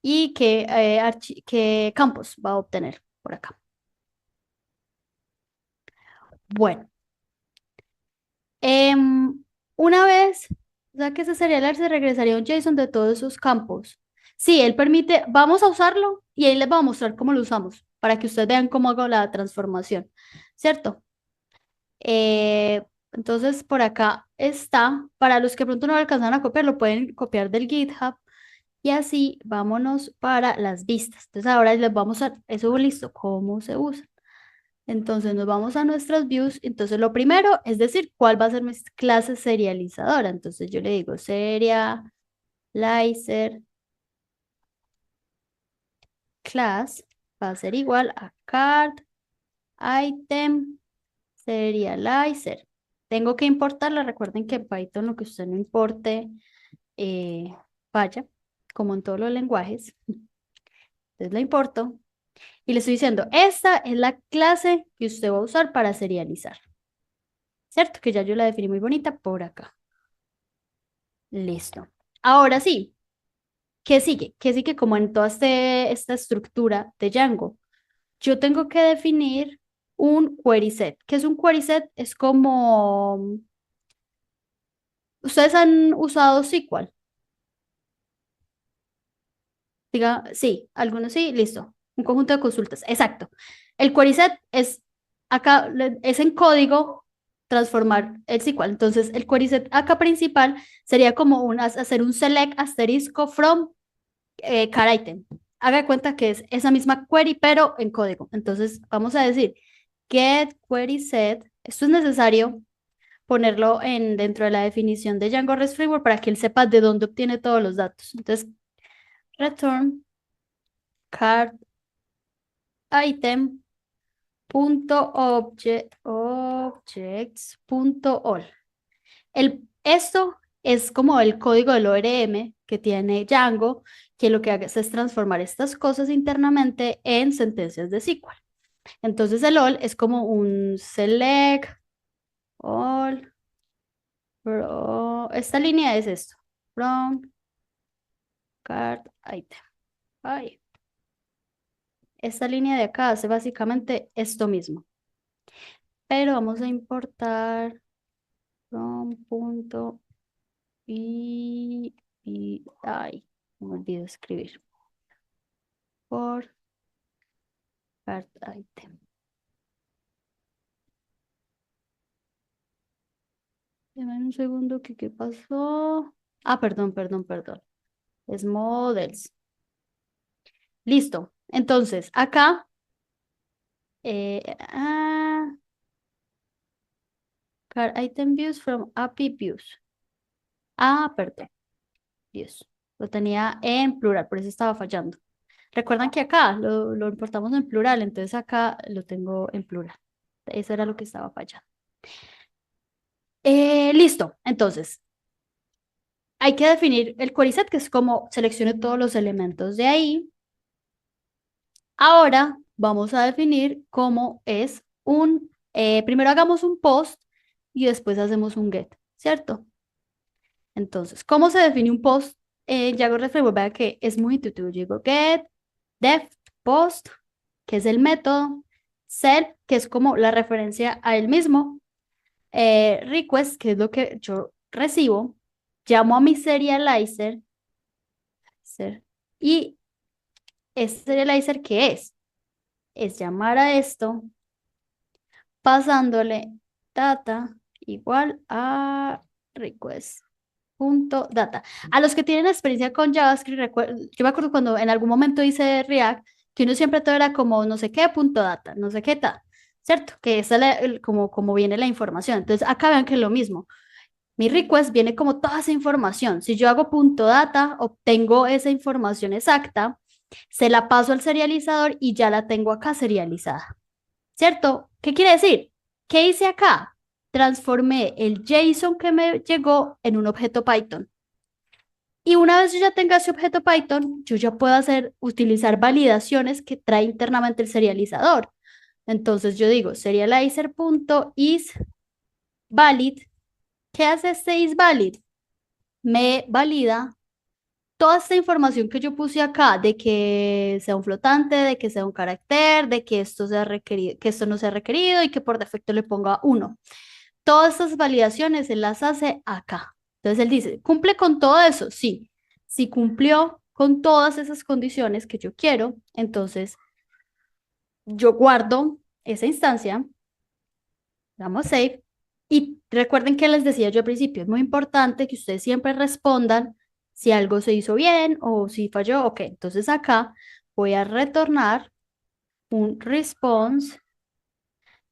Speaker 1: y qué campos va a obtener por acá. Bueno, una vez, o sea que ese serial se regresaría un JSON de todos esos campos. Sí, él permite, vamos a usarlo y ahí les voy a mostrar cómo lo usamos para que ustedes vean cómo hago la transformación, ¿cierto? Entonces, por acá está. Para los que pronto no lo alcanzan a copiar, lo pueden copiar del GitHub. Y así, vámonos para las vistas. Entonces, ahora les vamos a, eso listo, cómo se usa. Entonces, nos vamos a nuestras views. Entonces, lo primero es decir, cuál va a ser mi clase serializadora. Entonces, yo le digo serializer class va a ser igual a card item serializer. Tengo que importarla. Recuerden que en Python lo que usted no importe, eh, vaya, como en todos los lenguajes. Entonces la importo y le estoy diciendo, esta es la clase que usted va a usar para serializar. ¿Cierto? Que ya yo la definí muy bonita por acá. Listo. Ahora sí, ¿qué sigue? ¿Qué sigue como en toda esta estructura de Django? Yo tengo que definir un query set. ¿Qué es un query set? Es como ustedes han usado SQL. Diga, sí, algunos sí, listo. Un conjunto de consultas, exacto. El query set es acá, es en código transformar el SQL. Entonces, el query set acá principal sería como hacer un select asterisco from car item. Haga de cuenta que es esa misma query, pero en código. Entonces, vamos a decir get query set. Esto es necesario ponerlo dentro de la definición de Django REST Framework para que él sepa de dónde obtiene todos los datos. Entonces, return card item punto objects punto all. Esto es como el código del ORM que tiene Django, que lo que hace es transformar estas cosas internamente en sentencias de SQL. Entonces el all es como un select all. Esta línea es esto. From card item. Ay. Esta línea de acá hace básicamente esto mismo. Pero vamos a importar from punto ay, me olvido escribir. Por card item. Deme un segundo que qué pasó. Ah, perdón. Es models. Listo. Entonces, acá eh, ah, card item views from API views. Ah, perdón. Views. Lo tenía en plural, por eso estaba fallando. Recuerdan que acá lo importamos en plural, entonces acá lo tengo en plural. Eso era lo que estaba fallando. Listo. Entonces, hay que definir el query set, que es como seleccione todos los elementos de ahí. Ahora vamos a definir cómo es primero hagamos un post y después hacemos un get, ¿cierto? Entonces, ¿cómo se define un post? Django REST Framework, vea que es muy intuitivo. Yo digo get, def, post, que es el método, self, que es como la referencia a él mismo, request, que es lo que yo recibo, llamo a mi serializer, y este serializer, ¿qué es? Es llamar a esto pasándole data igual a request.data. A los que tienen experiencia con JavaScript, yo me acuerdo cuando en algún momento hice React, que uno siempre todo era como no sé qué punto data, no sé qué tal, ¿cierto? Que esa es como viene la información. Entonces acá vean que es lo mismo. Mi request viene como toda esa información. Si yo hago punto data, obtengo esa información exacta, se la paso al serializador y ya la tengo acá serializada. ¿Cierto? ¿Qué quiere decir? ¿Qué hice acá? Transformé el JSON que me llegó en un objeto Python. Y una vez yo ya tenga ese objeto Python, yo ya puedo utilizar validaciones que trae internamente el serializador. Entonces yo digo serializer.isValid. ¿Qué hace este isValid? Me valida toda esta información que yo puse acá, de que sea un flotante, de que sea un carácter, de que esto sea requerido, que esto no sea requerido y que por defecto le ponga uno. Todas estas validaciones él las hace acá. Entonces él dice, ¿cumple con todo eso? Sí. Si cumplió con todas esas condiciones que yo quiero, entonces yo guardo esa instancia, damos save. Y recuerden que les decía yo al principio, es muy importante que ustedes siempre respondan si algo se hizo bien o si falló. Ok, entonces acá voy a retornar un response,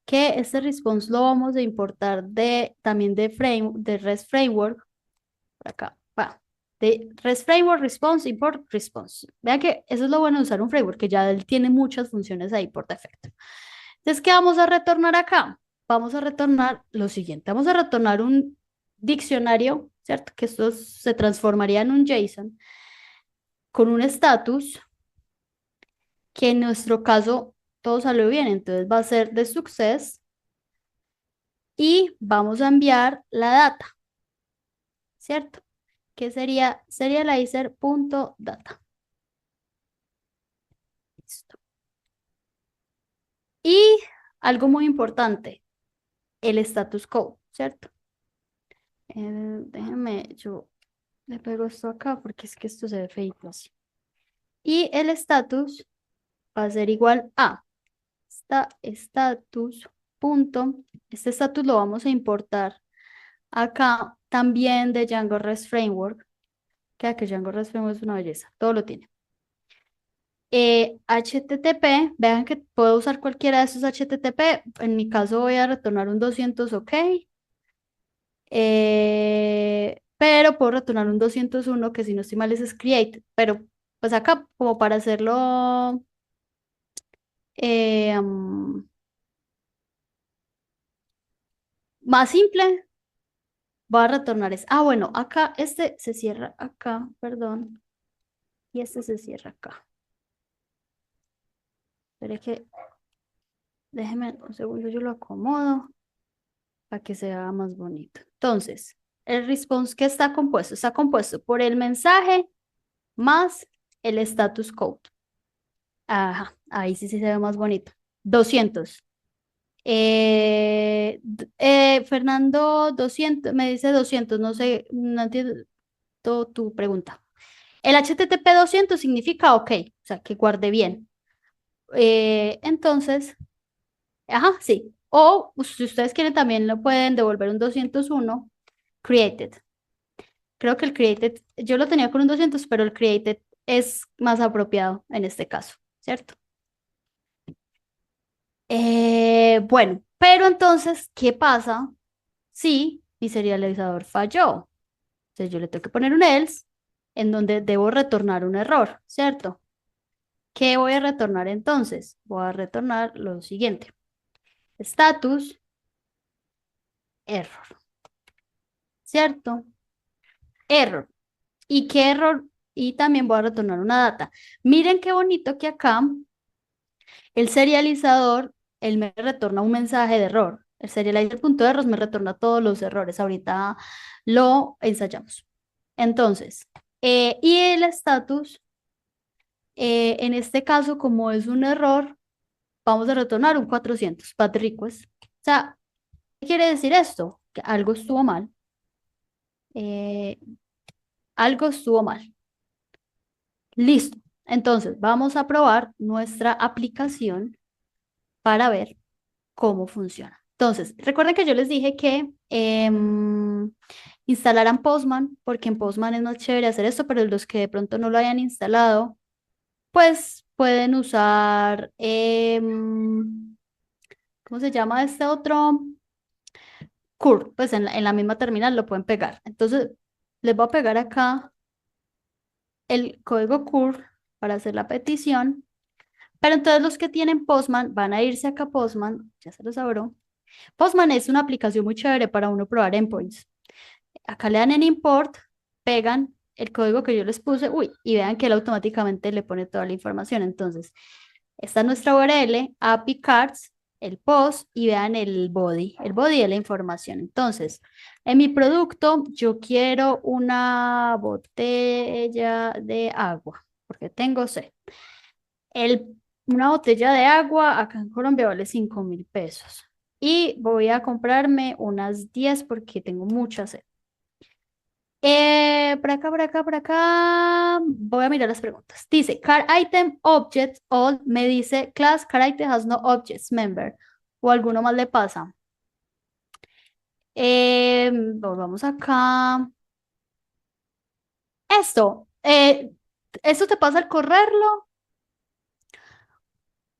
Speaker 1: que este response lo vamos a importar también de REST Framework, por acá, va, de REST Framework, response, import, response. Vean que eso es lo bueno de usar un framework, que ya él tiene muchas funciones ahí por defecto. Entonces, ¿qué vamos a retornar acá? Vamos a retornar lo siguiente. Vamos a retornar un diccionario, ¿cierto? Que esto se transformaría en un JSON con un estatus que en nuestro caso todo salió bien. Entonces va a ser de success y vamos a enviar la data, ¿cierto? Que sería serializer.data. Listo. Y algo muy importante, el status code, ¿cierto? Déjenme, yo le pego esto acá porque es que esto se ve feito así. Y el status va a ser igual a status punto. Este status lo vamos a importar acá también de Django REST Framework. Que Django REST Framework es una belleza, todo lo tiene. HTTP, vean que puedo usar cualquiera de esos HTTP. En mi caso voy a retornar un 200, ok. Pero puedo retornar un 201 que si no estoy mal es create. Pero pues acá como para hacerlo eh, um, más simple, voy a retornar bueno, acá este se cierra acá, perdón. Y este se cierra acá. Espere que, déjeme un segundo, yo lo acomodo para que se vea más bonito. Entonces, el response que está compuesto por el mensaje más el status code. Ajá, ahí sí, sí se ve más bonito. 200. Fernando, 200, me dice 200, no sé, no entiendo tu pregunta. El HTTP 200 significa ok, o sea, que guarde bien. Entonces, ajá, sí. O si ustedes quieren también lo pueden devolver un 201 created. Creo que el created, yo lo tenía con un 200, pero el created es más apropiado en este caso, ¿cierto? Bueno, pero entonces, ¿qué pasa si mi serializador falló? Entonces yo le tengo que poner un else en donde debo retornar un error, ¿cierto? ¿Qué voy a retornar entonces? Voy a retornar lo siguiente. Status, error, ¿cierto? Error. ¿Y qué error? Y también voy a retornar una data. Miren qué bonito que acá el serializador, él me retorna un mensaje de error. El serializer.errors me retorna todos los errores. Ahorita lo ensayamos. Entonces, y el status, en este caso, como es un error, vamos a retornar un 400, bad request. O sea, ¿Qué quiere decir esto? Que algo estuvo mal. eh, Algo estuvo mal. Listo. Entonces, vamos a probar nuestra aplicación para ver cómo funciona. Entonces, recuerden que yo les dije que instalaran Postman, porque en Postman es más chévere hacer esto, pero los que de pronto no lo hayan instalado, pues pueden usar, ¿cómo se llama este otro? Curl, pues en la misma terminal lo pueden pegar. Entonces, les voy a pegar acá el código curl para hacer la petición. Pero entonces los que tienen Postman van a irse acá a Postman, ya se los abro. Postman es una aplicación muy chévere para uno probar endpoints. Acá le dan en import, pegan el código que yo les puse, uy, y vean que él automáticamente le pone toda la información. Entonces, esta es nuestra URL, API cards, el post y vean el body de la información. Entonces, en mi producto yo quiero una botella de agua, porque tengo sed. Una botella de agua acá en Colombia vale 5.000 pesos. Y voy a comprarme unas 10 porque tengo mucha sed. Por acá, por acá, por acá. Voy a mirar las preguntas. Dice, car item object all me dice class car item has no objects member. O alguno más le pasa. Volvamos acá. Esto, ¿esto te pasa al correrlo?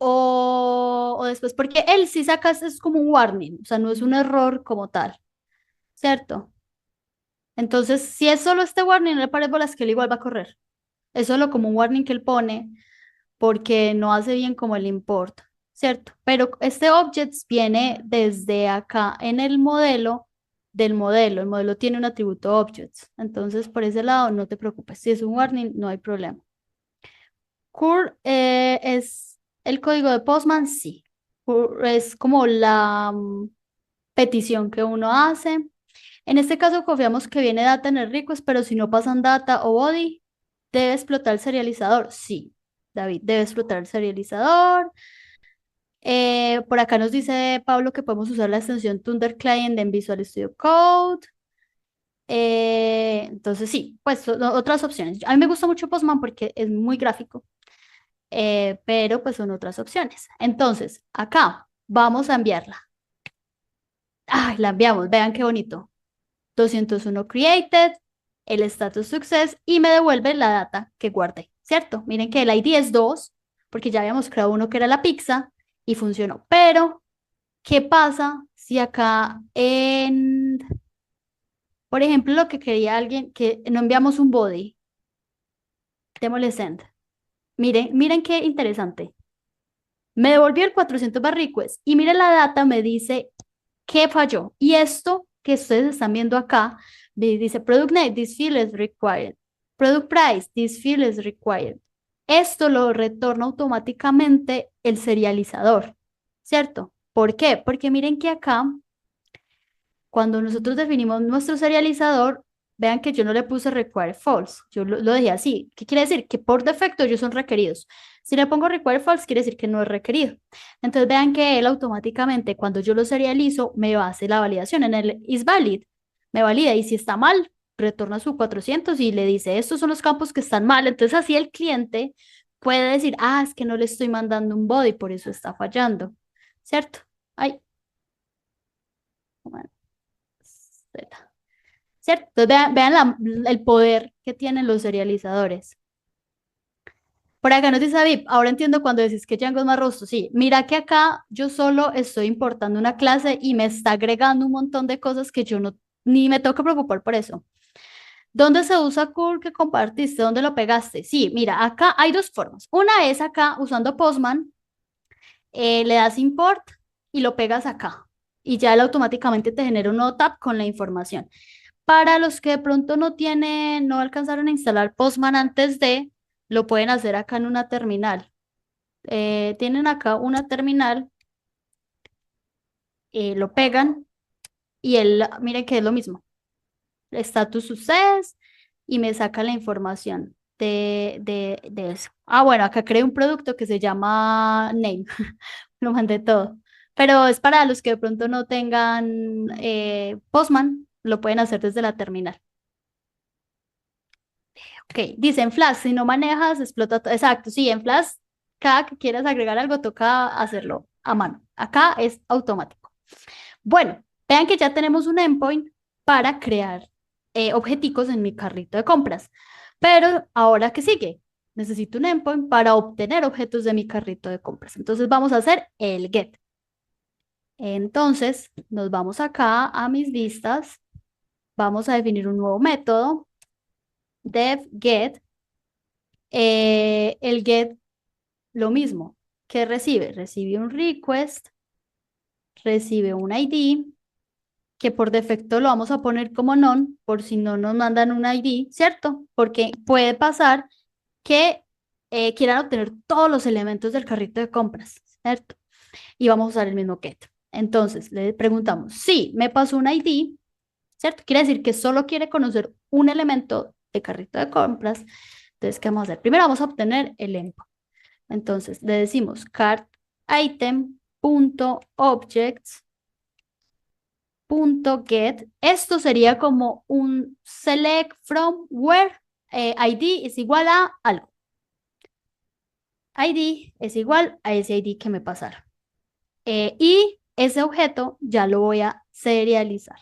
Speaker 1: O después, porque él sí sacas es como un warning, o sea, no es un error como tal, ¿cierto? Entonces, si es solo este warning, no le parece bolas que él igual va a correr. Es solo como un warning que él pone porque no hace bien como el import, ¿cierto? Pero este objects viene desde acá en el modelo del modelo. El modelo tiene un atributo objects. Entonces, por ese lado, no te preocupes. Si es un warning, no hay problema. Curl es el código de Postman, sí. Curl es como la petición que uno hace. En este caso confiamos que viene data en el request, pero si no pasan data o body, ¿debe explotar el serializador? Sí, David, debe explotar el serializador. Por acá nos dice Pablo que podemos usar la extensión Thunder Client en Visual Studio Code. Entonces sí, pues otras opciones. A mí me gusta mucho Postman porque es muy gráfico, pero pues son otras opciones. Entonces, acá vamos a enviarla. Ay, la enviamos, vean qué bonito. 201 created, el status success y me devuelve la data que guardé, ¿cierto? Miren que el ID es 2 porque ya habíamos creado uno que era la pizza y funcionó. Pero, ¿qué pasa si acá por ejemplo, lo que quería alguien, que no enviamos un body, démosle send. Miren, miren qué interesante. Me devolvió el 400 bar request y miren la data, me dice qué falló. Y esto que ustedes están viendo acá, dice Product Name, this field is required. Product Price, this field is required. Esto lo retorna automáticamente el serializador, ¿cierto? ¿Por qué? Porque miren que acá, cuando nosotros definimos nuestro serializador, vean que yo no le puse require false, yo lo dejé así. ¿Qué quiere decir? Que por defecto ellos son requeridos. Si le pongo require false, quiere decir que no es requerido. Entonces vean que él automáticamente, cuando yo lo serializo, me hace la validación en el is valid, me valida y si está mal, retorna su 400 y le dice, estos son los campos que están mal. Entonces así el cliente puede decir, ah, es que no le estoy mandando un body, por eso está fallando, ¿cierto? Ay, bueno, Z. ¿Cierto? Entonces vean el poder que tienen los serializadores. Por acá nos dice David, ahora entiendo cuando decís que Django es más robusto. Sí, mira que acá yo solo estoy importando una clase y me está agregando un montón de cosas que yo no, ni me tengo que preocupar por eso. ¿Dónde se usa curl que compartiste? ¿Dónde lo pegaste? Sí, mira, acá hay dos formas. Una es acá usando Postman, le das import y lo pegas acá. Y ya él automáticamente te genera un nuevo tab con la información. Para los que de pronto no tienen, no alcanzaron a instalar Postman antes de, lo pueden hacer acá en una terminal. Tienen acá una terminal, lo pegan y él, miren que es lo mismo. Status success y me saca la información de eso. Ah, bueno, acá creé un producto que se llama Name. Lo mandé todo. pero es para los que de pronto no tengan Postman, lo pueden hacer desde la terminal. Ok, dice en Flash, si no manejas, explota todo. Exacto, sí, en Flash, cada que quieras agregar algo, toca hacerlo a mano. Acá es automático. Bueno, vean que ya tenemos un endpoint para crear objeticos en mi carrito de compras. Pero ahora, ¿qué sigue? Necesito un endpoint para obtener objetos de mi carrito de compras. Entonces vamos a hacer el get. Entonces nos vamos acá a mis vistas. Vamos a definir un nuevo método, def get. El get, lo mismo. ¿Qué recibe? Recibe un request, recibe un ID, que por defecto lo vamos a poner como none, por si no nos mandan un ID, ¿cierto? Porque puede pasar que quieran obtener todos los elementos del carrito de compras, ¿cierto? Y vamos a usar el mismo get. Entonces, le preguntamos, sí, me pasó un ID, ¿cierto? Quiere decir que solo quiere conocer un elemento de carrito de compras. Entonces, ¿qué vamos a hacer? Primero vamos a obtener el endpoint. Entonces, le decimos cart item.objects.get. Esto sería como un select from where ID es igual a algo. ID es igual a ese ID que me pasaron. Y ese objeto ya lo voy a serializar.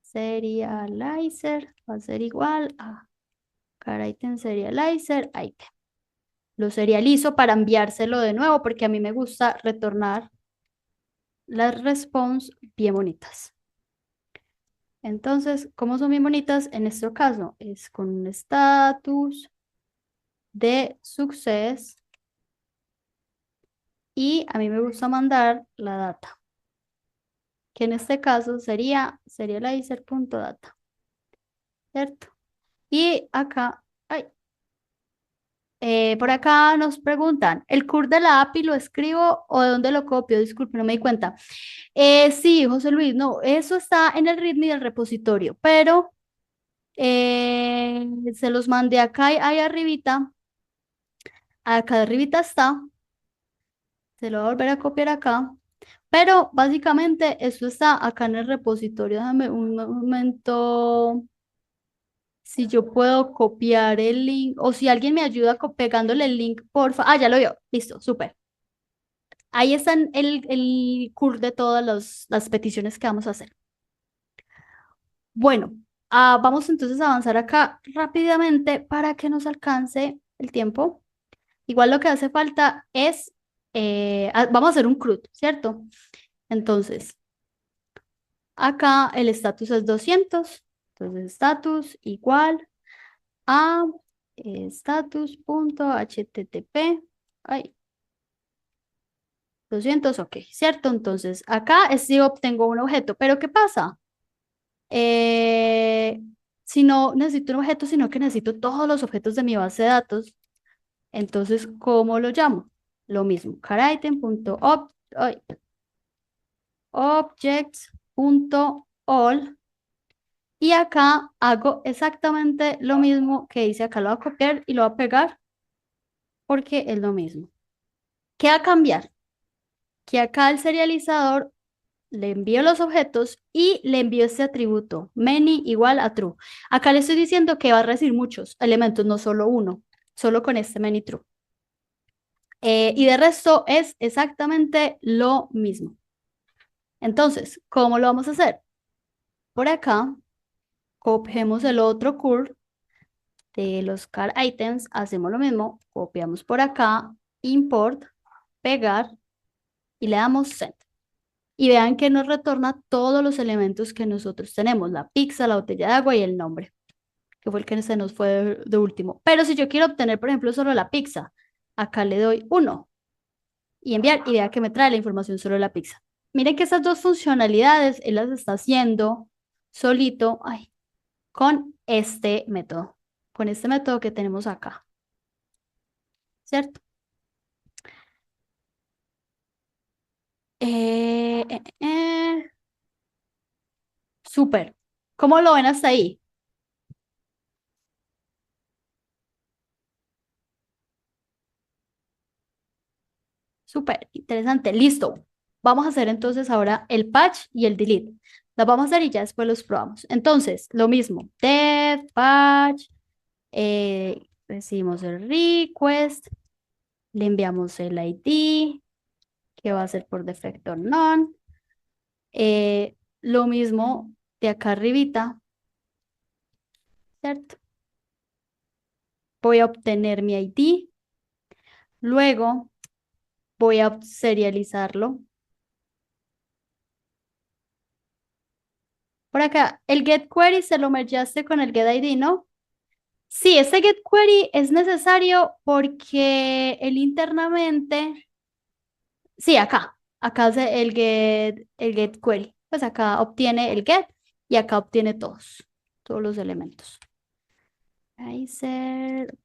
Speaker 1: Serializer va a ser igual a car item serializer item. Lo serializo para enviárselo de nuevo porque a mí me gusta retornar las response bien bonitas. Entonces, ¿cómo son bien bonitas? En este caso es con un status de success y a mí me gusta mandar la data, que en este caso sería serializer.data, ¿cierto? Y acá, ay, por acá nos preguntan, ¿el CUR de la API lo escribo o de dónde lo copio? Disculpe, no me di cuenta. Sí, José Luis, no, eso está en el README del repositorio, pero se los mandé acá, ahí arribita. Acá arribita está. Se lo voy a volver a copiar acá. Pero básicamente esto está acá en el repositorio. Déjame un momento. Si yo puedo copiar el link o si alguien me ayuda pegándole el link, porfa. Ah, ya lo vio. Listo, súper. Ahí están el CUR de todas las peticiones que vamos a hacer. Bueno, vamos entonces a avanzar acá rápidamente para que nos alcance el tiempo. Igual lo que hace falta es, vamos a hacer un CRUD, ¿cierto? Entonces, acá el estatus es 200. Entonces, status igual a status.http. Ay, 200, ok, ¿cierto? Entonces, acá es si obtengo un objeto. Pero ¿qué pasa? Eh, si no necesito un objeto, sino que necesito todos los objetos de mi base de datos, entonces, ¿cómo lo llamo? Lo mismo, objects.all y acá hago exactamente lo mismo que hice acá, lo voy a copiar y lo voy a pegar porque es lo mismo. ¿Qué va a cambiar? Que acá el serializador le envío los objetos y le envío este atributo, many igual a true. Acá le estoy diciendo que va a recibir muchos elementos, no solo uno, solo con este many true. Y de resto es exactamente lo mismo. Entonces, ¿cómo lo vamos a hacer? Por acá, copiemos el otro curl de los car items, hacemos lo mismo, copiamos por acá, import, pegar y le damos send. Y vean que nos retorna todos los elementos que nosotros tenemos, la pizza, la botella de agua y el nombre, que fue el que se nos fue de último. Pero si yo quiero obtener, por ejemplo, solo la pizza, acá le doy 1 y enviar y vea que me trae la información solo de la pizza. Miren que esas dos funcionalidades él las está haciendo solito, ay, con este método que tenemos acá, ¿cierto? Eh, eh, eh, Súper. ¿Cómo lo ven hasta ahí? Súper interesante. Listo. vamos a hacer entonces ahora el patch y el delete. Las vamos a hacer y ya después los probamos. Entonces, lo mismo, def, patch, recibimos el request, le enviamos el ID, que va a ser por defecto none. Lo mismo de acá arribita, ¿cierto? Voy a obtener mi ID, luego voy a serializarlo. Por acá, el get query se lo mergeaste con el get ID, ¿no? Sí, ese get query es necesario porque él internamente, sí, acá hace el get query. Pues acá obtiene el get y acá obtiene todos los elementos.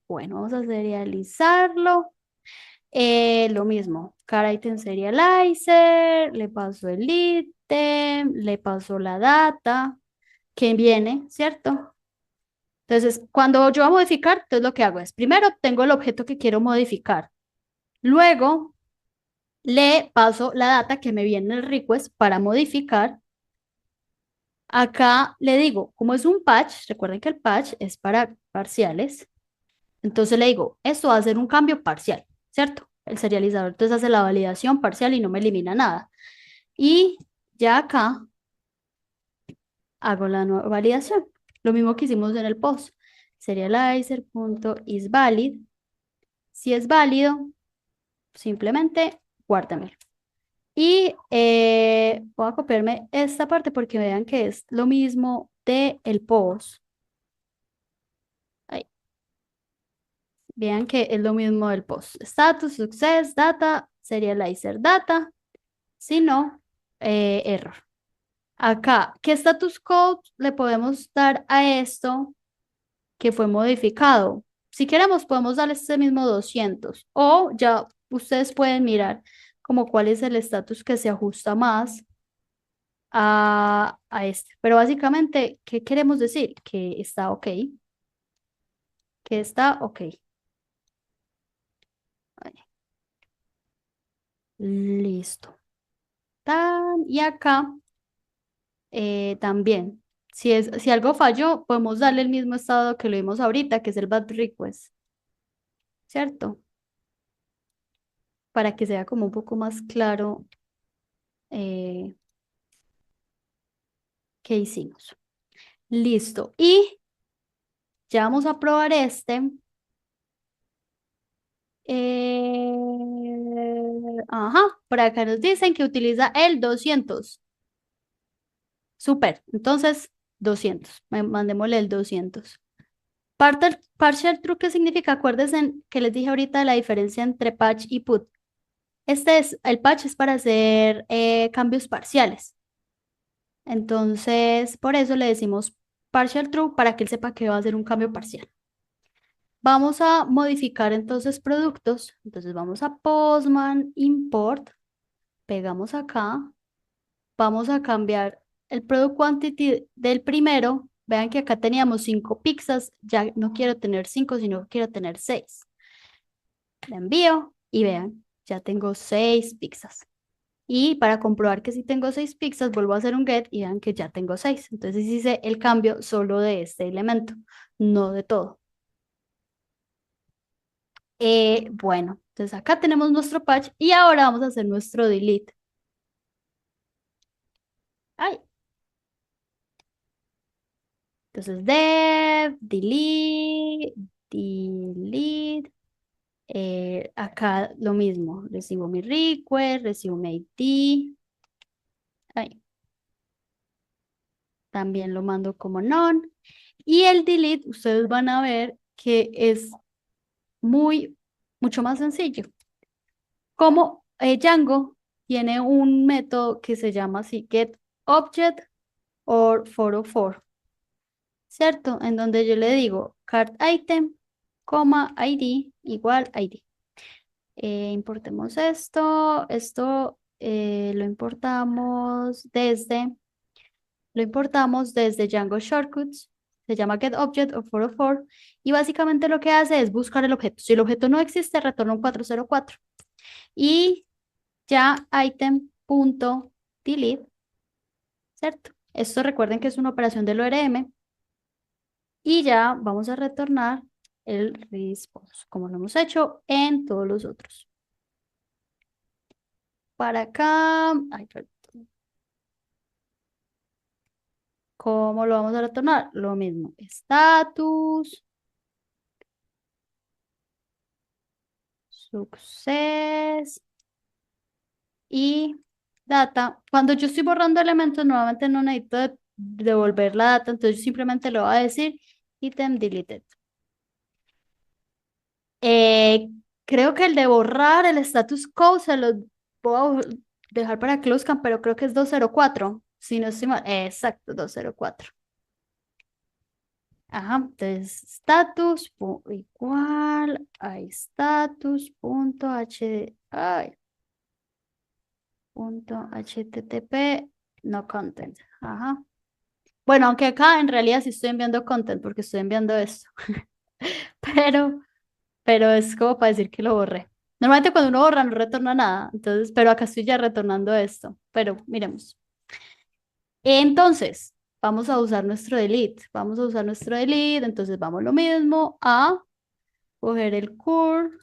Speaker 1: Bueno, vamos a serializarlo. Lo mismo, car item serializer, le paso el ítem, le paso la data que viene, ¿cierto? Entonces, cuando yo voy a modificar, entonces lo que hago es, primero tengo el objeto que quiero modificar, luego le paso la data que me viene en el request para modificar. Acá le digo, como es un patch, recuerden que el patch es para parciales, entonces le digo, esto va a ser un cambio parcial, ¿cierto? El serializador entonces hace la validación parcial y no me elimina nada. Y ya acá hago la nueva validación. Lo mismo que hicimos en el post. Serializer.isValid. Si es válido, simplemente guárdamelo. Y voy a copiarme esta parte porque vean que es lo mismo de el post. Ahí. Vean que es lo mismo del post. Status, success, data, serializer data. Si no, error. Acá, ¿qué status code le podemos dar a esto que fue modificado? Si queremos, podemos darle este mismo 200 o ya ustedes pueden mirar como cuál es el estatus que se ajusta más a este. Pero básicamente, ¿qué queremos decir? Que está ok. Que está ok. Ahí. Listo. Y acá también. Si algo falló, podemos darle el mismo estado que lo vimos ahorita, que es el bad request, ¿cierto? Para que sea como un poco más claro eh, qué hicimos. Listo. Y ya vamos a probar este. Ajá, por acá nos dicen que utiliza el 200. Súper. Entonces, 200. Mandémosle el 200. Partial true, ¿qué significa? Acuérdense que les dije ahorita la diferencia entre patch y put. El patch es para hacer cambios parciales. Entonces, por eso le decimos partial true para que él sepa que va a hacer un cambio parcial. Vamos a modificar entonces productos. Entonces vamos a Postman, import, pegamos acá. Vamos a cambiar el product quantity del primero. Vean que acá teníamos 5 pizzas. Ya no quiero tener 5, sino quiero tener 6. Le envío y vean, ya tengo 6 pizzas. Y para comprobar que si tengo 6 pizzas, vuelvo a hacer un get y vean que ya tengo 6. Entonces hice el cambio solo de este elemento, no de todo. Bueno, entonces acá tenemos nuestro patch y ahora vamos a hacer nuestro delete. Ay. Entonces dev, delete. Acá lo mismo, recibo mi request, recibo mi ID. Ay. También lo mando como none. Y el delete, ustedes van a ver que es mucho más sencillo. Como Django tiene un método que se llama así, getObject or 404, ¿cierto? En donde yo le digo card item, ID igual ID. Importemos esto lo importamos desde Django Shortcuts, se llama getObject of 404 y básicamente lo que hace es buscar el objeto. Si el objeto no existe, retorna un 404 y ya punto delete, ¿cierto? Esto recuerden que es una operación del ORM y ya vamos a retornar el response, como lo hemos hecho en todos los otros. Para acá, ay, perdón. ¿Cómo lo vamos a retornar? Lo mismo, status, success y data. Cuando yo estoy borrando elementos, nuevamente no necesito devolver la data, entonces yo simplemente le voy a decir item deleted. Eh, Creo que el de borrar el status code se lo voy a dejar para que lo buscan, pero creo que es 204 si no estoy mal. Exacto, 204. Ajá, entonces status igual a status punto h, ay, punto http no content. Ajá. Bueno, aunque acá en realidad sí estoy enviando content porque estoy enviando esto, pero, pero es como para decir que lo borré. Normalmente cuando uno borra no retorna nada, entonces, pero acá estoy ya retornando esto, pero miremos. Entonces, vamos a usar nuestro delete, vamos a usar nuestro delete, entonces vamos lo mismo a coger el curl.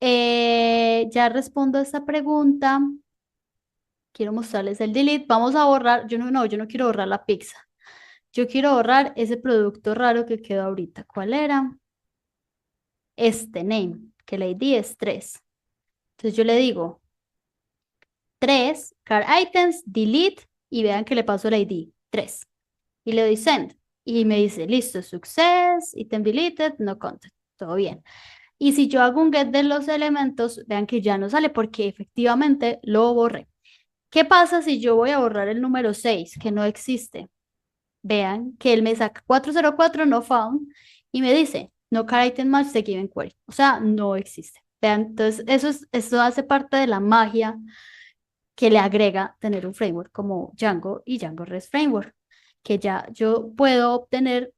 Speaker 1: Ya respondo a esta pregunta. Quiero mostrarles el delete. Vamos a borrar, yo no quiero borrar la pizza. Yo quiero borrar ese producto raro que quedó ahorita. ¿Cuál era? Este name, que la ID es 3. Entonces yo le digo 3, car items, delete, y vean que le paso el ID, 3. Y le doy send. Y me dice, listo, success, item deleted, no content. Todo bien. Y si yo hago un get de los elementos, vean que ya no sale porque efectivamente lo borré. ¿Qué pasa si yo voy a borrar el número 6 que no existe? Vean que él me saca 404 no found y me dice no car item match the given query. O sea, no existe. Vean, entonces eso hace parte de la magia que le agrega tener un framework como Django y Django REST Framework, que ya yo puedo obtener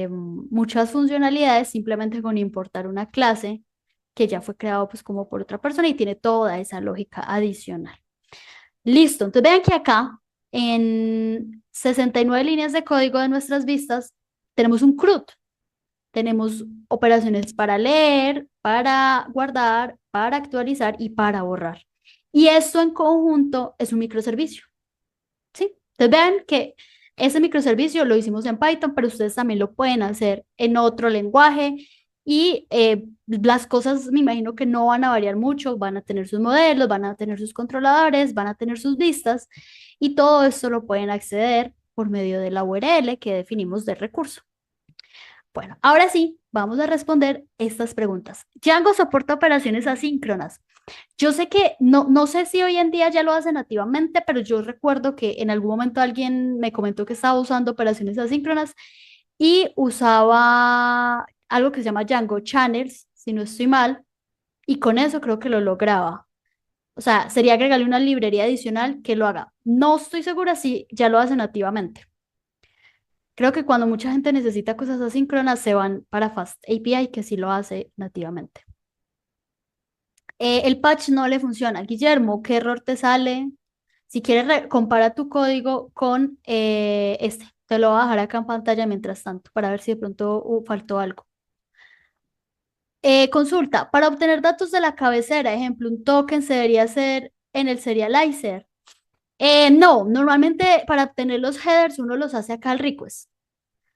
Speaker 1: muchas funcionalidades simplemente con importar una clase que ya fue creado pues como por otra persona y tiene toda esa lógica adicional. Listo, entonces vean que acá en 69 líneas de código de nuestras vistas tenemos un CRUD, tenemos operaciones para leer, para guardar, para actualizar y para borrar. Y esto en conjunto es un microservicio, ¿sí? Entonces vean que ese microservicio lo hicimos en Python, pero ustedes también lo pueden hacer en otro lenguaje y las cosas me imagino que no van a variar mucho, van a tener sus modelos, van a tener sus controladores, van a tener sus vistas y todo esto lo pueden acceder por medio de la URL que definimos de recurso. Bueno, ahora sí, vamos a responder estas preguntas. Django soporta operaciones asíncronas. Yo sé que no sé si hoy en día ya lo hace nativamente, pero yo recuerdo que en algún momento alguien me comentó que estaba usando operaciones asíncronas y usaba algo que se llama Django Channels, si no estoy mal, y con eso creo que lo lograba. O sea, sería agregarle una librería adicional que lo haga. No estoy segura si ya lo hace nativamente. Creo que cuando mucha gente necesita cosas asíncronas se van para Fast API, que sí lo hace nativamente. El patch no le funciona. Guillermo, ¿qué error te sale? Si quieres, compara tu código con este. Te lo voy a dejar acá en pantalla mientras tanto para ver si de pronto faltó algo. Consulta, para obtener datos de la cabecera, ejemplo, un token se debería hacer en el serializer. No, normalmente para obtener los headers uno los hace acá al request.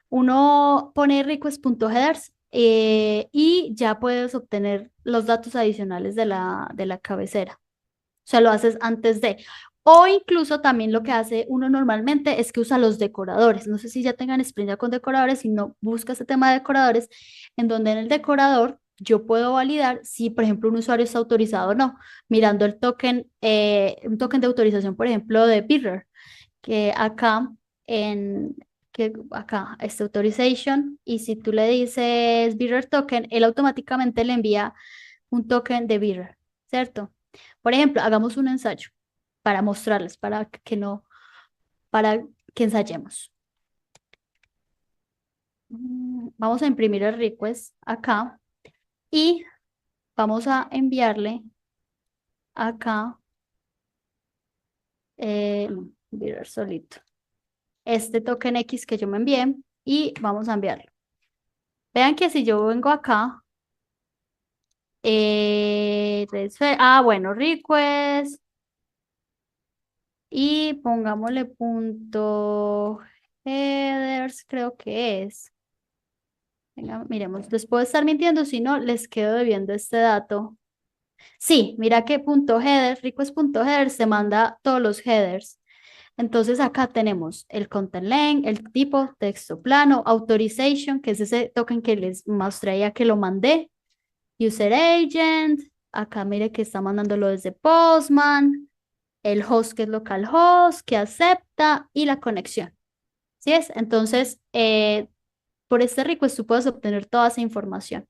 Speaker 1: Uno pone request.headers y ya puedes obtener los datos adicionales de la cabecera. O sea, lo haces antes de. O incluso también lo que hace uno normalmente es que usa los decoradores. No sé si ya tengan experiencia con decoradores, si no busca ese tema de decoradores, en donde en el decorador yo puedo validar si, por ejemplo, un usuario está autorizado o no, mirando el token, un token de autorización, por ejemplo, de Bearer, que acá en este authorization, y si tú le dices Bearer token, él automáticamente le envía un token de Bearer, ¿cierto? Por ejemplo, hagamos un ensayo para mostrarles, para que ensayemos. Vamos a imprimir el request acá y vamos a enviarle acá no, mirror solito. Este token X que yo me envié y vamos a enviarlo. Vean que si yo vengo acá, bueno, request y pongámosle punto headers, creo que es. Venga, miremos, les puedo estar mintiendo, si no, les quedo debiendo este dato. Sí, mira que punto header, request.header se manda todos los headers. Entonces acá tenemos el content length, el tipo, texto plano, authorization, que es ese token que les mostré ya que lo mandé, user agent, acá mire que está mandándolo desde Postman, el host que es localhost, que acepta y la conexión. ¿Sí es? Entonces, por este request tú puedes obtener toda esa información.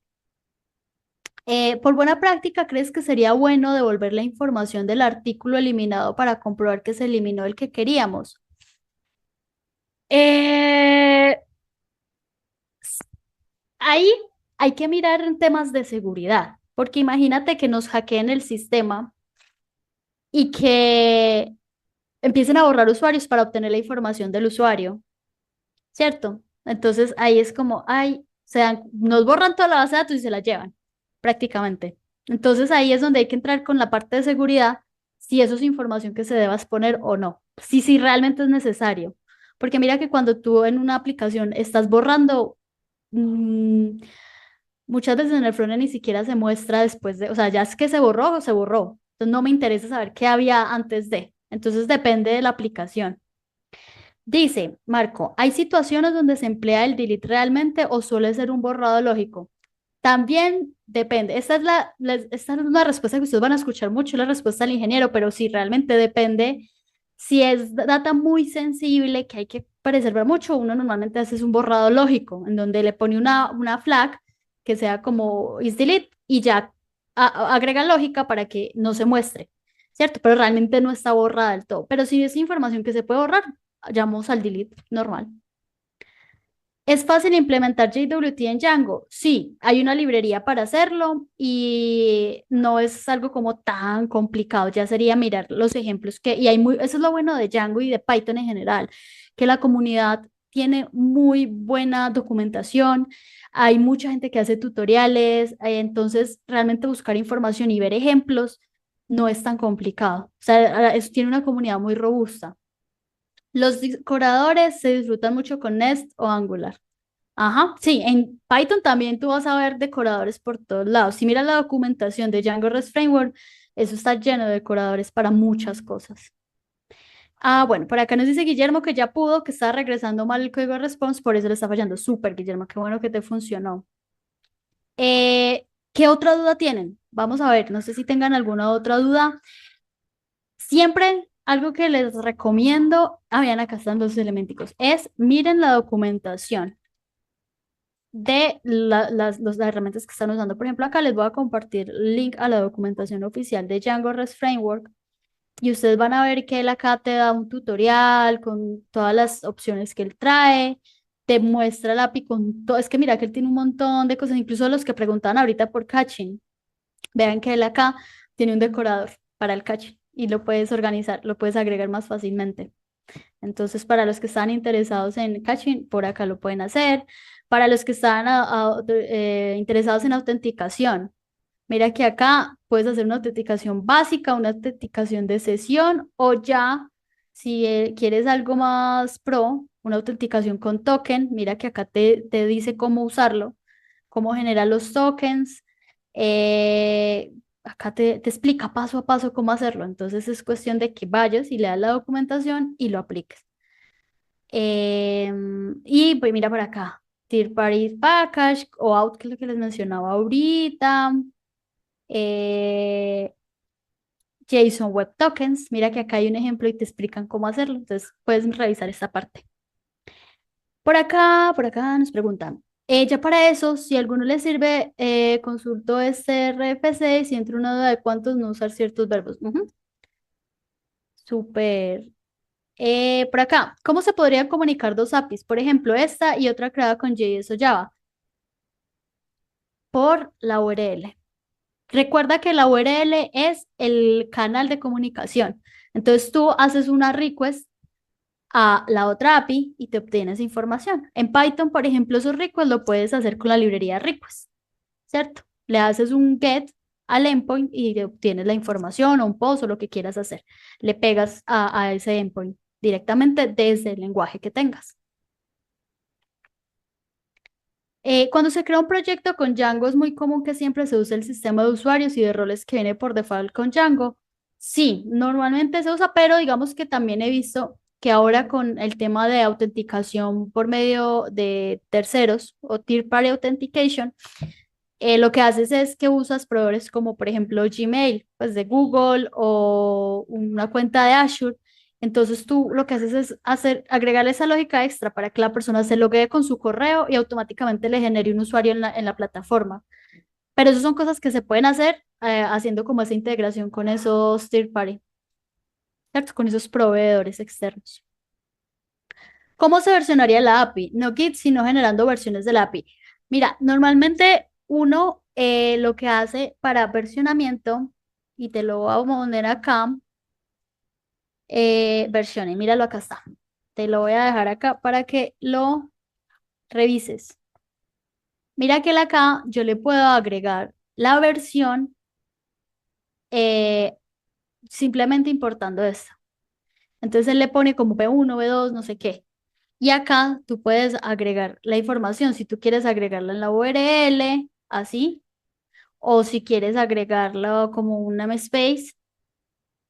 Speaker 1: Por buena práctica, ¿crees que sería bueno devolver la información del artículo eliminado para comprobar que se eliminó el que queríamos? Eh, Ahí hay que mirar en temas de seguridad, porque imagínate que nos hackeen el sistema y que empiecen a borrar usuarios para obtener la información del usuario, ¿cierto? Entonces ahí es como, ay, nos borran toda la base de datos y se la llevan, prácticamente. Entonces ahí es donde hay que entrar con la parte de seguridad, si eso es información que se deba exponer o no, si realmente es necesario. Porque mira que cuando tú en una aplicación estás borrando, mm, muchas veces en el frontend ni siquiera se muestra después de, o sea, ya es que se borró o se borró. Entonces no me interesa saber qué había antes de. Entonces depende de la aplicación. Dice, Marco, ¿hay situaciones donde se emplea el delete realmente o suele ser un borrado lógico? También depende. Esta es una respuesta que ustedes van a escuchar mucho, la respuesta del ingeniero, pero sí, realmente depende. Si es data muy sensible que hay que preservar mucho, uno normalmente hace un borrado lógico, en donde le pone una flag que sea como is delete y ya agrega lógica para que no se muestre, ¿cierto? Pero realmente no está borrada del todo. Pero si es información que se puede borrar, llamamos al delete normal. ¿Es fácil implementar JWT en Django? Sí, hay una librería para hacerlo y no es algo como tan complicado. Ya sería mirar los ejemplos eso es lo bueno de Django y de Python en general, que la comunidad tiene muy buena documentación, hay mucha gente que hace tutoriales, entonces realmente buscar información y ver ejemplos no es tan complicado. O sea, tiene una comunidad muy robusta. Los decoradores se disfrutan mucho con Nest o Angular. Ajá, sí, en Python también tú vas a ver decoradores por todos lados. Si miras la documentación de Django REST Framework, eso está lleno de decoradores para muchas cosas. Ah, bueno, por acá nos dice Guillermo que ya pudo, que está regresando mal el código de response, por eso le está fallando. Súper, Guillermo, qué bueno que te funcionó. ¿Qué otra duda tienen? Vamos a ver, no sé si tengan alguna otra duda. Siempre algo que les recomiendo, bien, acá están los elementicos, es miren la documentación de las herramientas que están usando. Por ejemplo, acá les voy a compartir el link a la documentación oficial de Django REST Framework y ustedes van a ver que él acá te da un tutorial con todas las opciones que él trae, te muestra el API con todo. Es que mira que él tiene un montón de cosas, incluso los que preguntaban ahorita por caching. Vean que él acá tiene un decorador para el caching y lo puedes organizar, lo puedes agregar más fácilmente. Entonces, para los que están interesados en caching, por acá lo pueden hacer. Para los que están interesados en autenticación, mira que acá puedes hacer una autenticación básica, una autenticación de sesión o ya, si quieres algo más pro, una autenticación con token, mira que acá te dice cómo usarlo, cómo generar los tokens. Acá te explica paso a paso cómo hacerlo. Entonces es cuestión de que vayas y leas la documentación y lo apliques. Y pues mira por acá, Third Party Package o Out, que es lo que les mencionaba ahorita. eh, JSON Web Tokens, mira que acá hay un ejemplo y te explican cómo hacerlo, entonces puedes revisar esta parte. Por acá nos preguntan, ya para eso, si a alguno le sirve, consulto este RFC y si entra una duda de cuántos no usar ciertos verbos. Ujú. Súper. Por acá, ¿cómo se podrían comunicar dos APIs? Por ejemplo, esta y otra creada con JS o Java. Por la URL. Recuerda que la URL es el canal de comunicación. Entonces tú haces una request a la otra API y te obtienes información. En Python, por ejemplo, esos requests lo puedes hacer con la librería request, ¿cierto? Le haces un get al endpoint y te obtienes la información o un post o lo que quieras hacer. Le pegas a ese endpoint directamente desde el lenguaje que tengas. Cuando se crea un proyecto con Django es muy común que siempre se use el sistema de usuarios y de roles que viene por default con Django. Sí, normalmente se usa, pero digamos que también he visto que ahora con el tema de autenticación por medio de terceros o Third Party Authentication, lo que haces es que usas proveedores como por ejemplo Gmail, pues de Google o una cuenta de Azure. Entonces tú lo que haces es agregarle esa lógica extra para que la persona se loguee con su correo y automáticamente le genere un usuario en la plataforma. Pero esas son cosas que se pueden hacer haciendo como esa integración con esos third party, ¿cierto? Con esos proveedores externos. ¿Cómo se versionaría la API? No Git, sino generando versiones de la API. Mira, normalmente uno lo que hace para versionamiento, y te lo voy a poner acá, versiones, míralo acá está. Te lo voy a dejar acá para que lo revises. Mira que acá yo le puedo agregar la versión eh, simplemente importando esta. Entonces él le pone como B1, B2, no sé qué. Y acá tú puedes agregar la información, si tú quieres agregarla en la URL, así, o si quieres agregarlo como un namespace,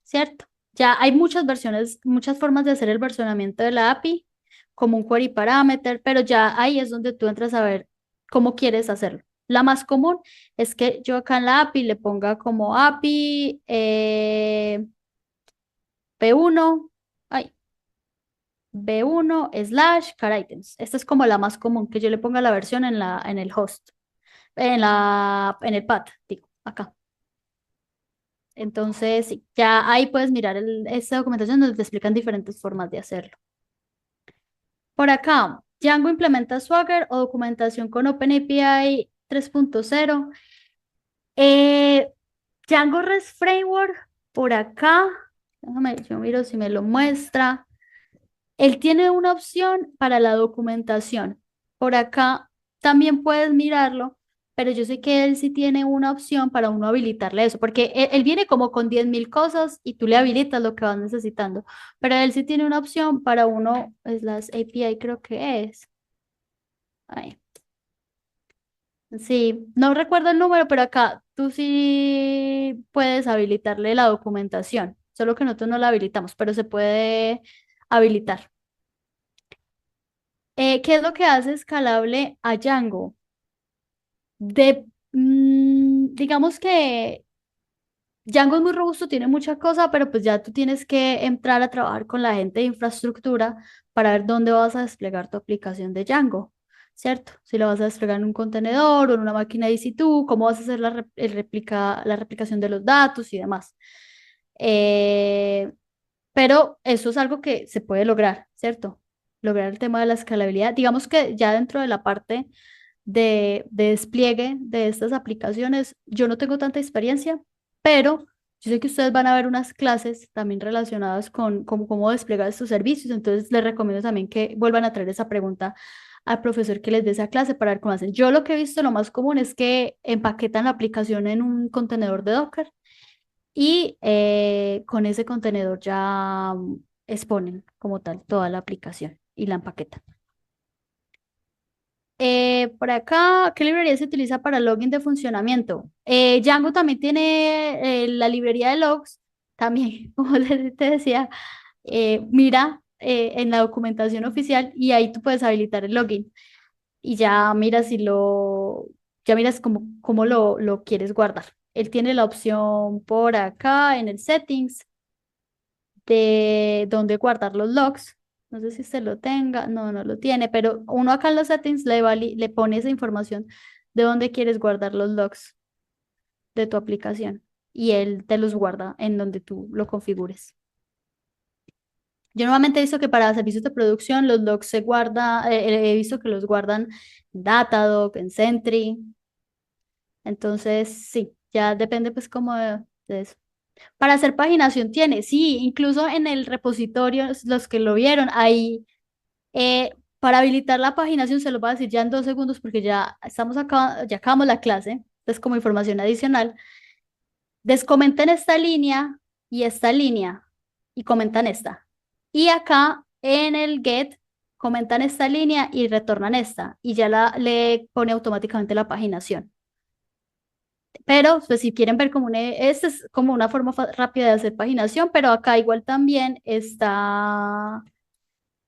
Speaker 1: ¿cierto? Ya hay muchas versiones, muchas formas de hacer el versionamiento de la API, como un query parameter, pero ya ahí es donde tú entras a ver cómo quieres hacerlo. La más común es que yo acá en la API le ponga como API P1, ay, B1 / car items. Esta es como la más común, que yo le ponga la versión en el host, en el path, digo, acá. Entonces, sí, ya ahí puedes mirar esta documentación donde te explican diferentes formas de hacerlo. Por acá, Django implementa Swagger o documentación con OpenAPI 3.0. Eh, Django REST Framework, por acá, déjame, yo miro si me lo muestra. Él tiene una opción para la documentación. Por acá también puedes mirarlo, pero yo sé que él sí tiene una opción para uno habilitarle eso, porque él viene como con 10.000 cosas y tú le habilitas lo que vas necesitando, pero él sí tiene una opción para uno, es las API creo que es. Ay, sí, no recuerdo el número, pero acá tú sí puedes habilitarle la documentación, solo que nosotros no la habilitamos, pero se puede habilitar. ¿Qué es lo que hace escalable a Django? Digamos que Django es muy robusto, tiene mucha cosa, pero pues ya tú tienes que entrar a trabajar con la gente de infraestructura para ver dónde vas a desplegar tu aplicación de Django, ¿cierto? Si la vas a desplegar en un contenedor o en una máquina de EC2, cómo vas a hacer la replicación de los datos y demás. Eh, pero eso es algo que se puede lograr, ¿cierto? Lograr el tema de la escalabilidad. Digamos que ya dentro de la parte de despliegue de estas aplicaciones, yo no tengo tanta experiencia, pero yo sé que ustedes van a ver unas clases también relacionadas con cómo desplegar estos servicios, entonces les recomiendo también que vuelvan a traer esa pregunta al profesor que les dé esa clase para ver cómo hacen. Yo lo que he visto, lo más común es que empaquetan la aplicación en un contenedor de Docker y con ese contenedor ya exponen como tal toda la aplicación y la empaquetan. Por acá, ¿qué librería se utiliza para login de funcionamiento? Django también tiene la librería de logs, también, como te decía, mira en la documentación oficial y ahí tú puedes habilitar el login y ya miras si ya miras cómo lo quieres guardar. Él tiene la opción por acá en el settings de dónde guardar los logs. No sé si se lo tenga, no, no lo tiene, pero uno acá en los settings le pone esa información de dónde quieres guardar los logs de tu aplicación y él te los guarda en donde tú lo configures. Yo normalmente he visto que para servicios de producción los logs se guardan, he visto que los guardan en Datadog, en Sentry, entonces sí, ya depende pues como de eso. Para hacer paginación tiene, sí, incluso en el repositorio, los que lo vieron, ahí para habilitar la paginación se lo voy a decir ya en 2 segundos porque ya estamos acá, ya acabamos la clase, entonces como información adicional, descomenten esta línea y esta línea y comentan esta. Y acá en el get comentan esta línea y retornan esta y ya le pone automáticamente la paginación. Pero pues si quieren ver como esta es como una forma rápida de hacer paginación, pero acá igual también está,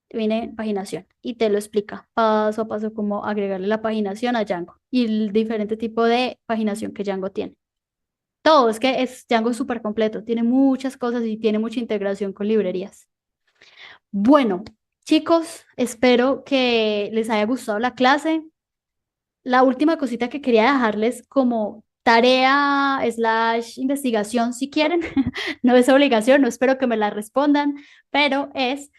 Speaker 1: viene paginación y te lo explica paso a paso cómo agregarle la paginación a Django y el diferente tipo de paginación que Django tiene. Todo, es que Django es súper completo, tiene muchas cosas y tiene mucha integración con librerías. Bueno, chicos, espero que les haya gustado la clase. La última cosita que quería dejarles como tarea slash investigación, si quieren, no es obligación, no espero que me la respondan, pero es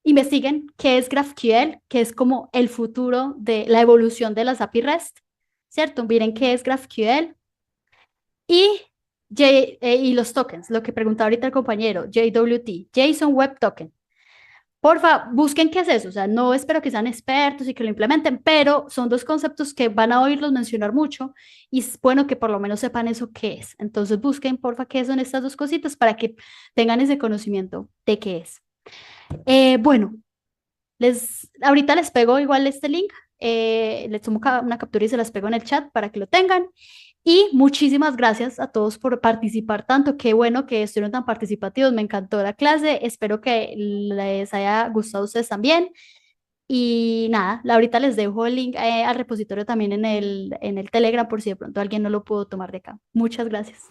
Speaker 1: investiguen qué es GraphQL, que es como el futuro de la evolución de las API REST, ¿cierto? Miren qué es GraphQL y, y los tokens, lo que preguntaba ahorita el compañero, JWT, JSON Web Token. Porfa, busquen qué es eso, o sea, no espero que sean expertos y que lo implementen, pero son dos conceptos que van a oírlos mencionar mucho y es bueno que por lo menos sepan eso qué es. Entonces busquen, porfa, qué son estas dos cositas para que tengan ese conocimiento de qué es. Bueno, ahorita les pego igual este link, les tomo una captura y se las pego en el chat para que lo tengan. Y muchísimas gracias a todos por participar tanto. Qué bueno que estuvieron tan participativos. Me encantó la clase. Espero que les haya gustado a ustedes también. Y nada, ahorita les dejo el link al repositorio también en el Telegram por si de pronto alguien no lo pudo tomar de acá. Muchas gracias.